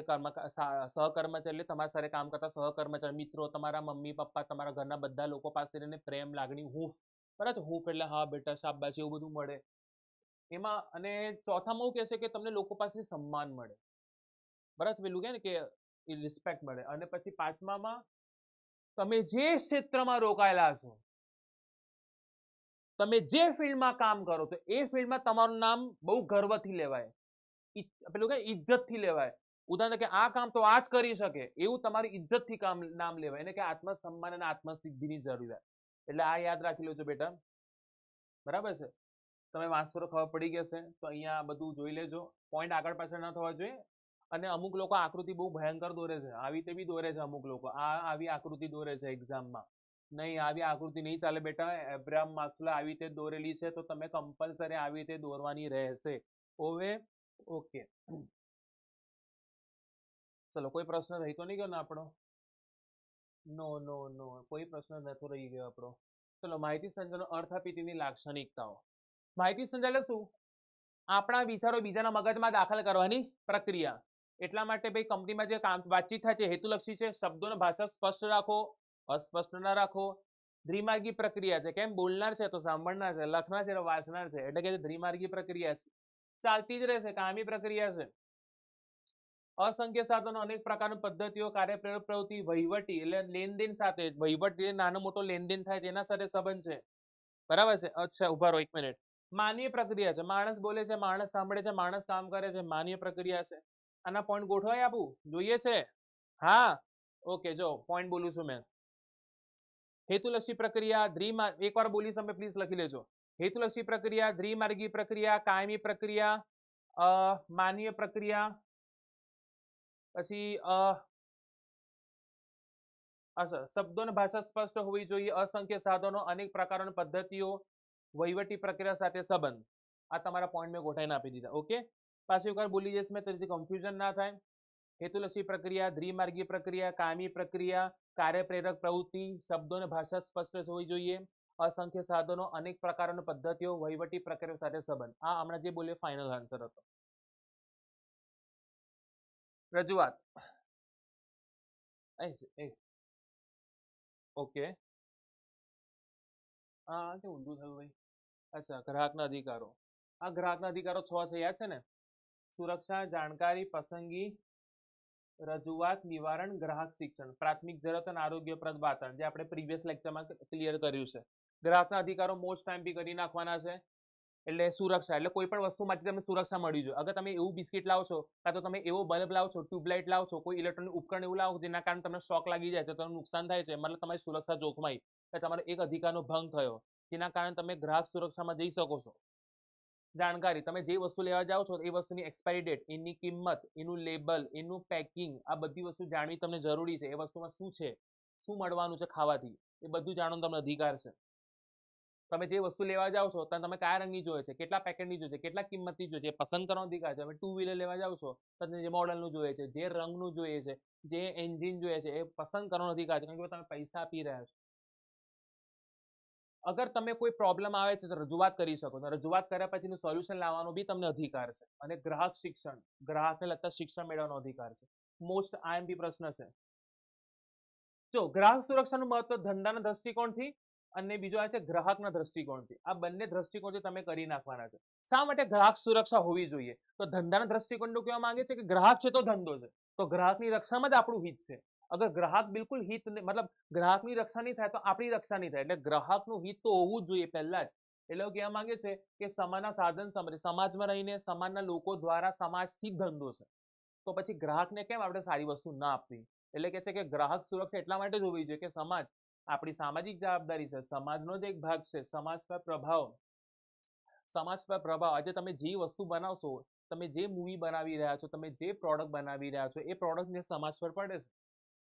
સહકર્મચારી એટલે તમારા સાથે કામ કરતા સહકર્મચારી, મિત્રો, તમારા મમ્મી પપ્પા, તમારા ઘરના બધા લોકો પાસે પ્રેમ, લાગણી, હૂંફ, બરાબર. હૂંફ એટલે હા બેટા શાબાશી, એવું બધું મળે એમાં. અને ચોથામાં એવું કહે છે કે તમને લોકો પાસે સન્માન મળે, બરાબર, પેલું કે ને કે રિસ્પેક્ટ મળે. અને પછી પાંચમામાં તમે જે ક્ષેત્રમાં રોકાયેલા છો, તમે જે ફિલ્ડમાં કામ કરો છો એ ફિલ્ડમાં તમારું નામ બહુ ગર્વથી લેવાય, પેલું કે ઇજ્જતથી લેવાય. ઉદાહરણ કે આ કામ તો આ જ કરી શકે એવું તમારી ઇજ્જતથી નામ લેવાય. એને કે આત્મસન્માન અને આત્મસિદ્ધિની જરૂરિયાત. એટલે આ યાદ રાખી લેજો બેટા, બરાબર છે. તમે વાંચશો તો ખબર પડી જશે. તો અહીંયા બધું જોઈ લેજો, પોઈન્ટ આગળ પાછળ ના થવા જોઈએ. અને અમુક લોકો આકૃતિ બહુ ભયંકર દોરે છે, આવી રીતે બી દોરે છે અમુક લોકો. આવી આકૃતિ દોરે છે એક્ઝામમાં. નહીં, આવી આકૃતિ નહીં ચાલે બેટા. એબ્રાહમ માસ્લો આવી રીતે દોરેલી છે તો તમે કમ્પલસરી આવી રીતે દોરવાની રહેશે. ઓકે, ચલો, કોઈ પ્રશ્ન રહી તો નહીં ગયો ને આપણો? નો, કોઈ પ્રશ્ન નતો રહી ગયો આપણો. ચલો, માહિતી સંચારનો અર્થ આપી તેની લાક્ષણિકતાઓ. માહિતી સંચાર એટલે શું? આપણા વિચારો બીજાના મગજમાં દાખલ કરવાની પ્રક્રિયા. એટલા માટે ભાઈ કંપનીમાં જે વાતચીત થાય છે હેતુલક્ષી છે. શબ્દોની ભાષા સ્પષ્ટ રાખો, અસ્પષ્ટ ના રાખો. દ્વિમાર્ગી પ્રક્રિયા છે. કેમ? બોલનાર છે તો સાંભળનાર છે, લખનાર છે તો વાંચનાર છે, એટલે કે દ્વિમાર્ગી પ્રક્રિયા છે. ચાલતી જ રહેશે, કાયમી પ્રક્રિયા છે. असंख्य साधनो अनेक प्रकारની પદ્ધતિઓ કાર્યપ્રયોગ પ્રવૃત્તિ વહીવટી એટલે લેનદેન સાથે વહીવટ જે નાનો મોટો લેનદેન થાય છે એના સાથે સંબંધ છે બરાબર છે અચ્છા ઉભા રહો 1 મિનિટ માનવીય પ્રક્રિયા છે માણસ બોલે છે માણસ સાંભળે છે માણસ કામ કરે છે માનવીય પ્રક્રિયા છે આના પોઈન્ટ ગોઠવાઈ આપું જોઈએ છે હા ઓકે જો પોઈન્ટ બોલું છું મેં હેતુલક્ષી પ્રક્રિયા એકવાર બોલીશ તમે પ્લીઝ લખી લેજો હેતુલક્ષી પ્રક્રિયા દ્વિમાર્ગી પ્રક્રિયા કાયમી પ્રક્રિયા માનવીય પ્રક્રિયા પછી શબ્દો અને ભાષા સ્પષ્ટ હોવી જોઈએ અસંખ્ય સાધનો અનેક પ્રકારોની પદ્ધતિઓ વહીવટી પ્રક્રિયા સાથે સંબંધ આ તમારા પોઈન્ટ મેં ગોઠવીને આપી દીધા ઓકે પાછી એકવાર બોલી જઈશ મેં તેથી કન્ફ્યુઝન ના થાય હેતુલક્ષી પ્રક્રિયા દ્વિમાર્ગી પ્રક્રિયા કાયમી પ્રક્રિયા કાર્યપ્રેરક પ્રવૃત્તિ શબ્દો અને ભાષા સ્પષ્ટ હોવી જોઈએ અસંખ્ય સાધનો અનેક પ્રકારોની પદ્ધતિઓ વહીવટી પ્રક્રિયા સાથે સંબંધ આ હમણાં જે બોલ્યો ફાઇનલ આન્સર હતો રજૂઆત ઓકે હા કે ઊંધું થયું ભાઈ અચ્છા ગ્રાહકના અધિકારો આ ગ્રાહકના અધિકારો 6 છે યાદ છે ને સુરક્ષા જાણકારી પસંદગી રજૂઆત નિવારણ ગ્રાહક શિક્ષણ પ્રાથમિક જરૂરત અને આરોગ્યપ્રદ વાતાવરણ જે આપણે પ્રીવિયસ લેક્ચરમાં ક્લિયર કર્યું છે ગ્રાહકના અધિકારો મોસ્ટ ટાઈમ બી કરી નાખવાના છે એટલે સુરક્ષા એટલે કોઈ પણ વસ્તુ માટે તમને સુરક્ષા મળી જોઈએ અગર તમે એવું બિસ્કિટ લાવો છો કાં તો તમે એવો બલ્બ લાવો છો ટ્યુબલાઇટ લાવો છો કોઈ ઇલેક્ટ્રોનિક ઉપકરણ એવું લાવો જેના કારણે તમને શોક લાગી જાય તો તમને નુકસાન થાય છે મતલબ તમારી સુરક્ષા જોખમાઈ કે તમારો એક અધિકારનો ભંગ થયો જેના કારણે તમે ગ્રાહક સુરક્ષામાં જઈ શકો છો જાણકારી તમે જે વસ્તુ લેવા જાઓ છો એ વસ્તુની એક્સપાયરી ડેટ એની કિંમત એનું લેબલ એનું પેકિંગ આ બધી વસ્તુ જાણવી તમને જરૂરી છે એ વસ્તુમાં શું છે શું મળવાનું છે ખાવાથી એ બધું જાણવાનો તમને અધિકાર છે તમે જે વસ્તુ લેવા જાઓ છો તમે કયા રંગની જોઈએ છે કેટલા પેકેટની જોઈએ છે કેટલા કિંમતની જોઈએ છે એ પસંદ કરવાનો અધિકાર છે તમે 2 વ્હીલર લેવા જાઓ છો તમને જે મોડલનું જોઈએ છે જે રંગનું જોઈએ છે જે એન્જિન જોઈએ છે એ પસંદ કરવાનો અધિકાર છે કારણ કે તમે પૈસા આપી રહ્યા છો અગર તમે કોઈ પ્રોબ્લેમ આવે છે તો રજૂઆત કરી શકો છો રજૂઆત કર્યા પછીનું સોલ્યુશન લાવવાનો બી તમને અધિકાર છે અને ગ્રાહક શિક્ષણ ગ્રાહકને લગતા શિક્ષણ મેળવવાનો અધિકાર છે મોસ્ટ આઈએમપી પ્રશ્ન છે જો ગ્રાહક સુરક્ષાનું મહત્વ ધંધાના દ્રષ્ટિકોણથી અને બીજો આ છે ગ્રાહકના દ્રષ્ટિકોણથી આ બંને દ્રષ્ટિકોણથી તમે કરી નાખવાના છે શા માટે ગ્રાહક સુરક્ષા હોવી જોઈએ તો ધંધાના દ્રષ્ટિકોણનું કહેવા માંગે છે કે ગ્રાહક છે તો ધંધો છે તો ગ્રાહકની રક્ષામાં જ આપણું હિત છે અગર ગ્રાહક બિલકુલ હિત મતલબ ગ્રાહકની રક્ષા નહીં થાય તો આપણી રક્ષા નહીં થાય એટલે ગ્રાહકનું હિત તો હોવું જ જોઈએ પહેલા જ એટલે કહેવા માંગે છે કે સમાજના સાધન સમાજમાં રહીને સમાજના લોકો દ્વારા સમાજથી જ ધંધો છે તો પછી ગ્રાહકને કેમ આપણે સારી વસ્તુ ના આપવી એટલે કે છે કે ગ્રાહક સુરક્ષા એટલા માટે જ હોવી જોઈએ કે સમાજ આપણી સામાજિક જવાબદારી છે સમાજનો જ એક ભાગ છે સમાજ પર પ્રભાવ આજે તમે જે વસ્તુ બનાવશો તમે જે મૂવી બનાવી રહ્યા છો તમે જે પ્રોડક્ટ બનાવી રહ્યા છો એ પ્રોડક્ટને સમાજ પર પડે છે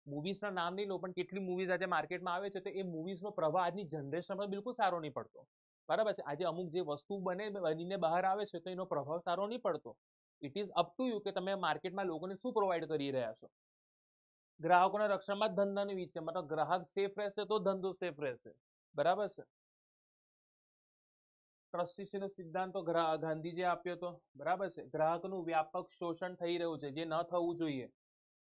મૂવીઝના નામ નહીં લો પણ કેટલી મૂવીઝ આજે માર્કેટમાં આવે છે તો એ મૂવીઝનો પ્રભાવ આજની જનરેશન પર બિલકુલ સારો નહીં પડતો બરાબર છે આજે અમુક જે વસ્તુ બનીને બહાર આવે છે તો એનો પ્રભાવ સારો નહીં પડતો it is up to you કે તમે માર્કેટમાં લોકોને શું પ્રોવાઈડ કરી રહ્યા છો ગ્રાહકોના રક્ષણમાં જ ધંધાનું હિત છે મતલબ ગ્રાહક સેફ રહેશે તો ધંધો સેફ રહેશે બરાબર છે ટ્રસ્ટીનો સિદ્ધાંત તો ગાંધીજીએ આપ્યો હતો બરાબર છે ગ્રાહકનું વ્યાપક શોષણ થઈ રહ્યું છે જે ન થવું જોઈએ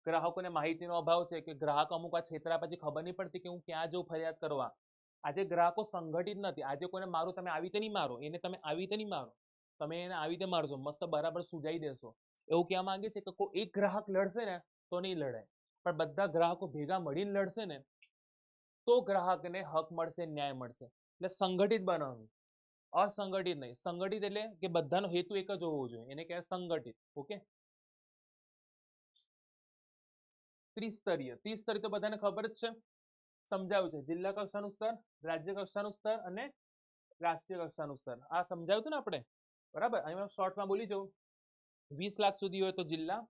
ગ્રાહકોને માહિતીનો અભાવ છે કે ગ્રાહક અમુક આ છેતરા પછી ખબર નહીં પડતી કે હું ક્યાં જઉં ફરિયાદ કરવા આજે ગ્રાહકો સંગઠિત નથી આજે કોઈને મારો તમે આવી રીતે નહીં મારો એને તમે આવી રીતે નહીં મારો તમે એને આવી રીતે મારજો મસ્ત બરાબર સુજાઈ દેશો એવું કહેવા માંગે છે કે કોઈ એક ગ્રાહક લડશે ને તો નહીં લડાય પણ બધા ગ્રાહકો ભેગા મળીને લડશે ને તો ગ્રાહકને હક મળશે ન્યાય મળશે એટલે સંગઠિત બનાવવું અસંગઠિત નહીં સંગઠિત એટલે કે બધાનો હેતુ એક જ હોવો જોઈએ એને કહેવાય સંગઠિત ઓકે ત્રિસ્તરીય તો બધાને ખબર જ છે સમજાવ્યું છે જિલ્લા કક્ષાનું સ્તર રાજ્ય કક્ષાનું સ્તર અને રાષ્ટ્રીય કક્ષાનું સ્તર આ સમજાવ્યું હતું ને આપણે બરાબર અહીંયા શોર્ટમાં બોલી જાઉં 20 લાખ સુધી હોય તો જિલ્લા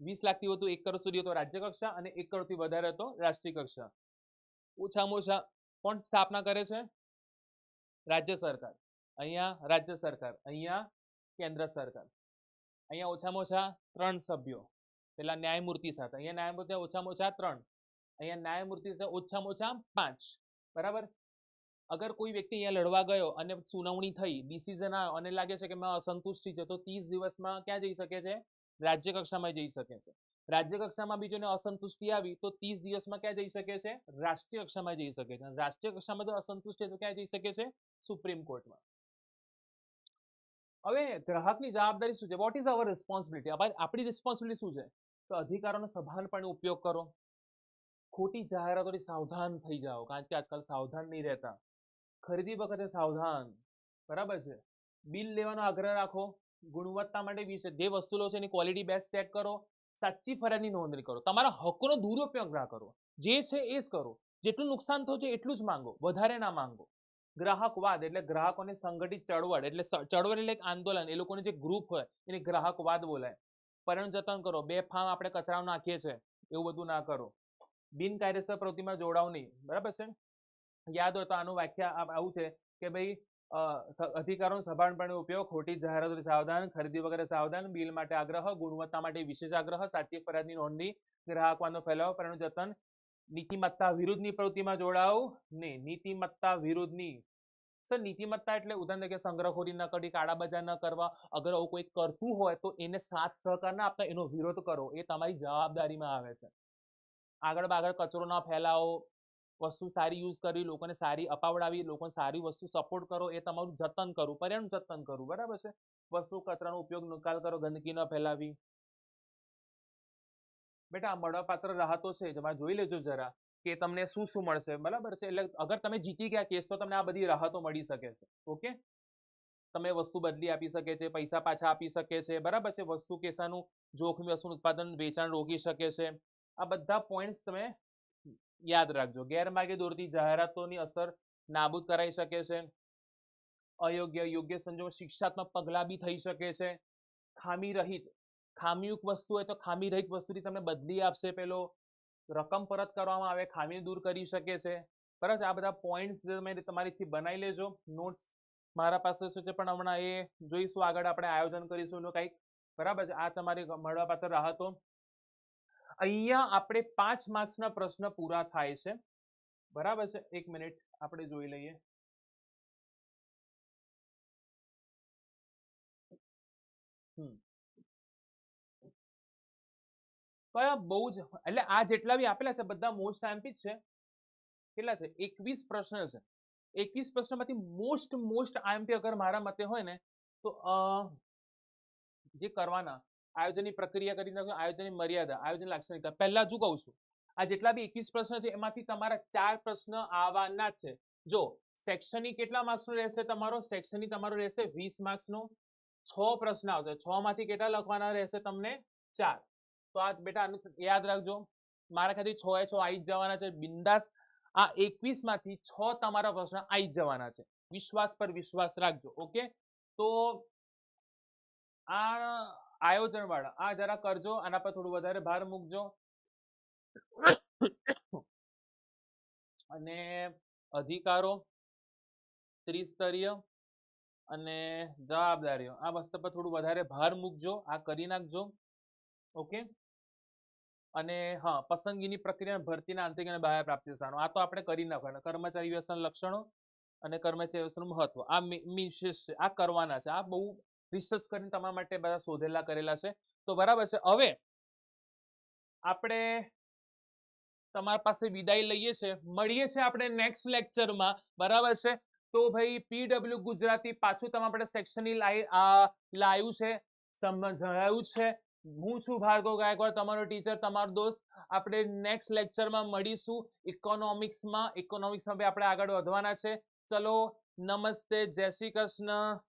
20 લાખથી વધુ 1 કરોડ સુધી હોય તો રાજ્ય કક્ષા અને 1 કરોડથી વધારે તો રાષ્ટ્રીય કક્ષા ઓછામાં ઓછા કોણ સ્થાપના કરે છે રાજ્ય સરકાર અહીંયા રાજ્ય સરકાર અહીંયા કેન્દ્ર સરકાર અહીંયા ઓછામાં ઓછા 3 સભ્યો પેલા ન્યાયમૂર્તિ સાથે અહીંયા ન્યાયમૂર્તિ ઓછામાં ઓછા 3 અહીંયા ન્યાયમૂર્તિ ઓછામાં ઓછા 5 બરાબર અગર કોઈ વ્યક્તિ અહીંયા લડવા ગયો અને સુનાવણી થઈ ડિસિઝન આવ્યો અને લાગે છે કે મેં અસંતુષ્ટિ છે તો 30 દિવસમાં ક્યાં જઈ શકે છે રાજ્ય કક્ષામાં જઈ શકે છે રાજ્ય કક્ષામાં બીજોને અસંતુષ્ટિ આવી તો 30 દિવસમાં ક્યાં જઈ શકે છે રાષ્ટ્રીય કક્ષામાં જઈ શકે છે રાષ્ટ્રીય કક્ષામાં જો અસંતુષ્ટિ તો ક્યાં જઈ શકે છે સુપ્રીમ કોર્ટમાં હવે ગ્રાહકની જવાબદારી શું છે વોટ ઇઝ અવર રિસ્પોન્સિબિલિટી આપણી રિસ્પોન્સિબિલિટી શું છે તો અધિકારોનો સભાનપણે ઉપયોગ કરો, ખોટી જાહેરાતોથી સાવધાન થઈ જાઓ, કારણ કે આજકાલ સાવધાન નહીં રહેતા, ખરીદી વખતે સાવધાન, બરાબર છે, બિલ લેવાનો આગ્રહ રાખો, ગુણવત્તા માટે જે વસ્તુ લો છે એની ક્વોલિટી બેસ્ટ ચેક કરો, સાચી ફરિયાદની નોંધણી કરો, તમારા હકોનો દુરુપયોગ ના કરો, જે છે એ જ કરો, જેટલું નુકસાન થયું છે એટલું જ માંગો, વધારે ના માંગો. ગ્રાહકવાદ એટલે ગ્રાહકોને સંગઠિત ચળવળ, એટલે ચળવળ એટલે એક આંદોલન, એ લોકોનું જે ગ્રુપ હોય એને ગ્રાહકવાદ બોલાય. પર્યાવરણ જતન કરો, બેફામ આપણે કચરા નાખીએ છીએ એવું બધું ના કરો. બિનકાયદેસર પ્રવૃત્તિમાં જોડાવ નહીં, બરાબર છે. યાદ હોય તો આનું વ્યાખ્યા આવું છે કે ભાઈ અધિકારોનો સભાનપણે ઉપયોગ, ખોટી જાહેરાતોથી સાવધાન, ખરીદી વગેરે સાવધાન, બિલ માટે આગ્રહ, ગુણવત્તા માટે વિશેષ આગ્રહ, સાચી ફરિયાદની નોંધણી, ગ્રાહકવાદનો ફેલાવો, પર્યાવરણ જતન, નીતિમત્તા વિરુદ્ધની પ્રવૃત્તિમાં જોડાવ નહીં, નીતિમત્તા વિરુદ્ધની. સર નીતિમત્તા એટલે ઉદાહરણ તરીકે સંગ્રહખોરી ન કરવી, કાળા બજાર ન કરવા, અગર આવું કોઈ કરતું હોય તો એને સાથ સહકાર ના આપતા, એનો વિરોધ કરો, એ તમારી જવાબદારીમાં આવે છે. આગળ બાગળ કચરો ના ફેલાવો, વસ્તુ સારી યુઝ કરવી, લોકોને સારી અપાવડાવી, લોકોને સારી વસ્તુ સપોર્ટ કરો, એ તમારું જતન કરવું, પર્યાવરણ જતન કરવું, બરાબર છે. વસ્તુ કચરાનો ઉપયોગ નિકાલ કરો, ગંદકી ન ફેલાવી. બેટા મળવાપાત્ર રાહતો છે તમારે જોઈ લેજો જરા કે તમને શું શું મળશે, બરાબર છે. એટલે અગર તમે જીતી ગયા કેસ તો તમને આ બધી રાહતો મળી શકે છે. ઓકે, તમે વસ્તુ બદલી આપી શકે છે, પૈસા પાછા આપી શકે છે, બરાબર છે. વસ્તુ કેસાનું જોખમી વસ્તુનું ઉત્પાદન વેચાણ રોકી શકે છે. આ બધા પોઈન્ટ્સ તમે યાદ રાખજો. ગેરમાર્ગે દોરતી જાહેરાતોની અસર નાબૂદ કરાઈ શકે છે. અયોગ્ય યોગ્ય સંજોગો શિક્ષાત્મક પગલાં બી થઈ શકે છે. ખામી રહિત, ખામીયુક્ત વસ્તુ હોય તો ખામી રહિત વસ્તુથી તમને બદલી આપશે, પેલો રકમ પરત કરવામાં આવે, ખામી દૂર કરી શકે છે, બરાબર. આ બધા પોઈન્ટ્સ તમે તમારીથી બનાવી લેજો. નોટ્સ મારા પાસે છે પણ હમણાં એ જોઈશું, આગળ આપણે આયોજન કરીશું એનું કંઈક, બરાબર છે. આ તમારી મળવાપાત્ર રાહતો. અહીંયા આપણે 5 માર્ક્સના પ્રશ્ન પૂરા થાય છે, બરાબર છે. 1 મિનિટ આપણે જોઈ લઈએ. કયા બહુ જ, એટલે આ જેટલા બી આપેલા છે બધા મોસ્ટ આઈએમપી જ છે. કેટલા છે? 21 પ્રશ્ન છે. 21 પ્રશ્નમાંથી મોસ્ટ આઈએમપી અગર મારા મતે હોય ને તો જે કરવાના આયોજનની પ્રક્રિયા કરી નાખો, આયોજનની મર્યાદા, આયોજન લાક્ષણિકતા. પહેલા શું કહું છું, આ જેટલા બી 21 પ્રશ્ન છે એમાંથી તમારા 4 પ્રશ્ન આવવાના છે. જો શૈક્ષણિક કેટલા માર્ક્સનો રહેશે તમારો? શૈક્ષણિક તમારો રહેશે 20 માર્ક્સનો. 6 પ્રશ્ન આવશે. 6 માંથી કેટલા લખવાના રહેશે તમને? 4. તો આ બેટા યાદ રાખજો. મારા ખ્યાલથી 6 એ 6 આવી જ જવાના છે બિંદાસ. આ 21 માંથી 6 તમારા પ્રશ્ન આવી જ જવાના છે. વિશ્વાસ પર વિશ્વાસ રાખજો. ઓકે, તો આ આયોજન વાળા આ જરા કરજો, આના પર થોડું વધારે ભાર મૂકજો. અને અધિકારો, ત્રિસ્તરીય અને જવાબદારીઓ, આ વસ્તુ પર થોડું વધારે ભાર મૂકજો, આ કરી નાખજો. ઓકે, અને હા, પસંદગીની પ્રક્રિયા, ભરતીના આંતરિક અને બાહ્ય પ્રાપ્તિ સ્થાનો, આ તો આપણે કરી નાખવાના. કર્મચારી વ્યવસ્થાના લક્ષણો અને કર્મચારી વ્યવસ્થાનું મહત્વ, આ વિશેષ છે, આ કરવાના છે. આ બહુ રિસર્ચ કરીને તમારા માટે બધા શોધેલા કરેલા છે. તો બરાબર છે. હવે આપણે તમારા પાસે વિદાય લઈએ છે, મળીએ છે આપણે નેક્સ્ટ લેક્ચરમાં, બરાબર છે. તો ભાઈ પીડબ્લ્યુ ગુજરાતી પાછું તમારા માટે સેક્શનની લાવ્યું છે, સમજાયું છે. હું છું ભાર્ગવ ગાયકવાડ, તમારો ટીચર, તમારો દોસ્ત. આપણે નેક્સ્ટ લેક્ચરમાં મળીશું ઇકોનોમિક્સમાં. ઇકોનોમિક્સમાં આપણે આગળ વધવાના છે. ચલો, નમસ્તે, જય શ્રી કૃષ્ણ.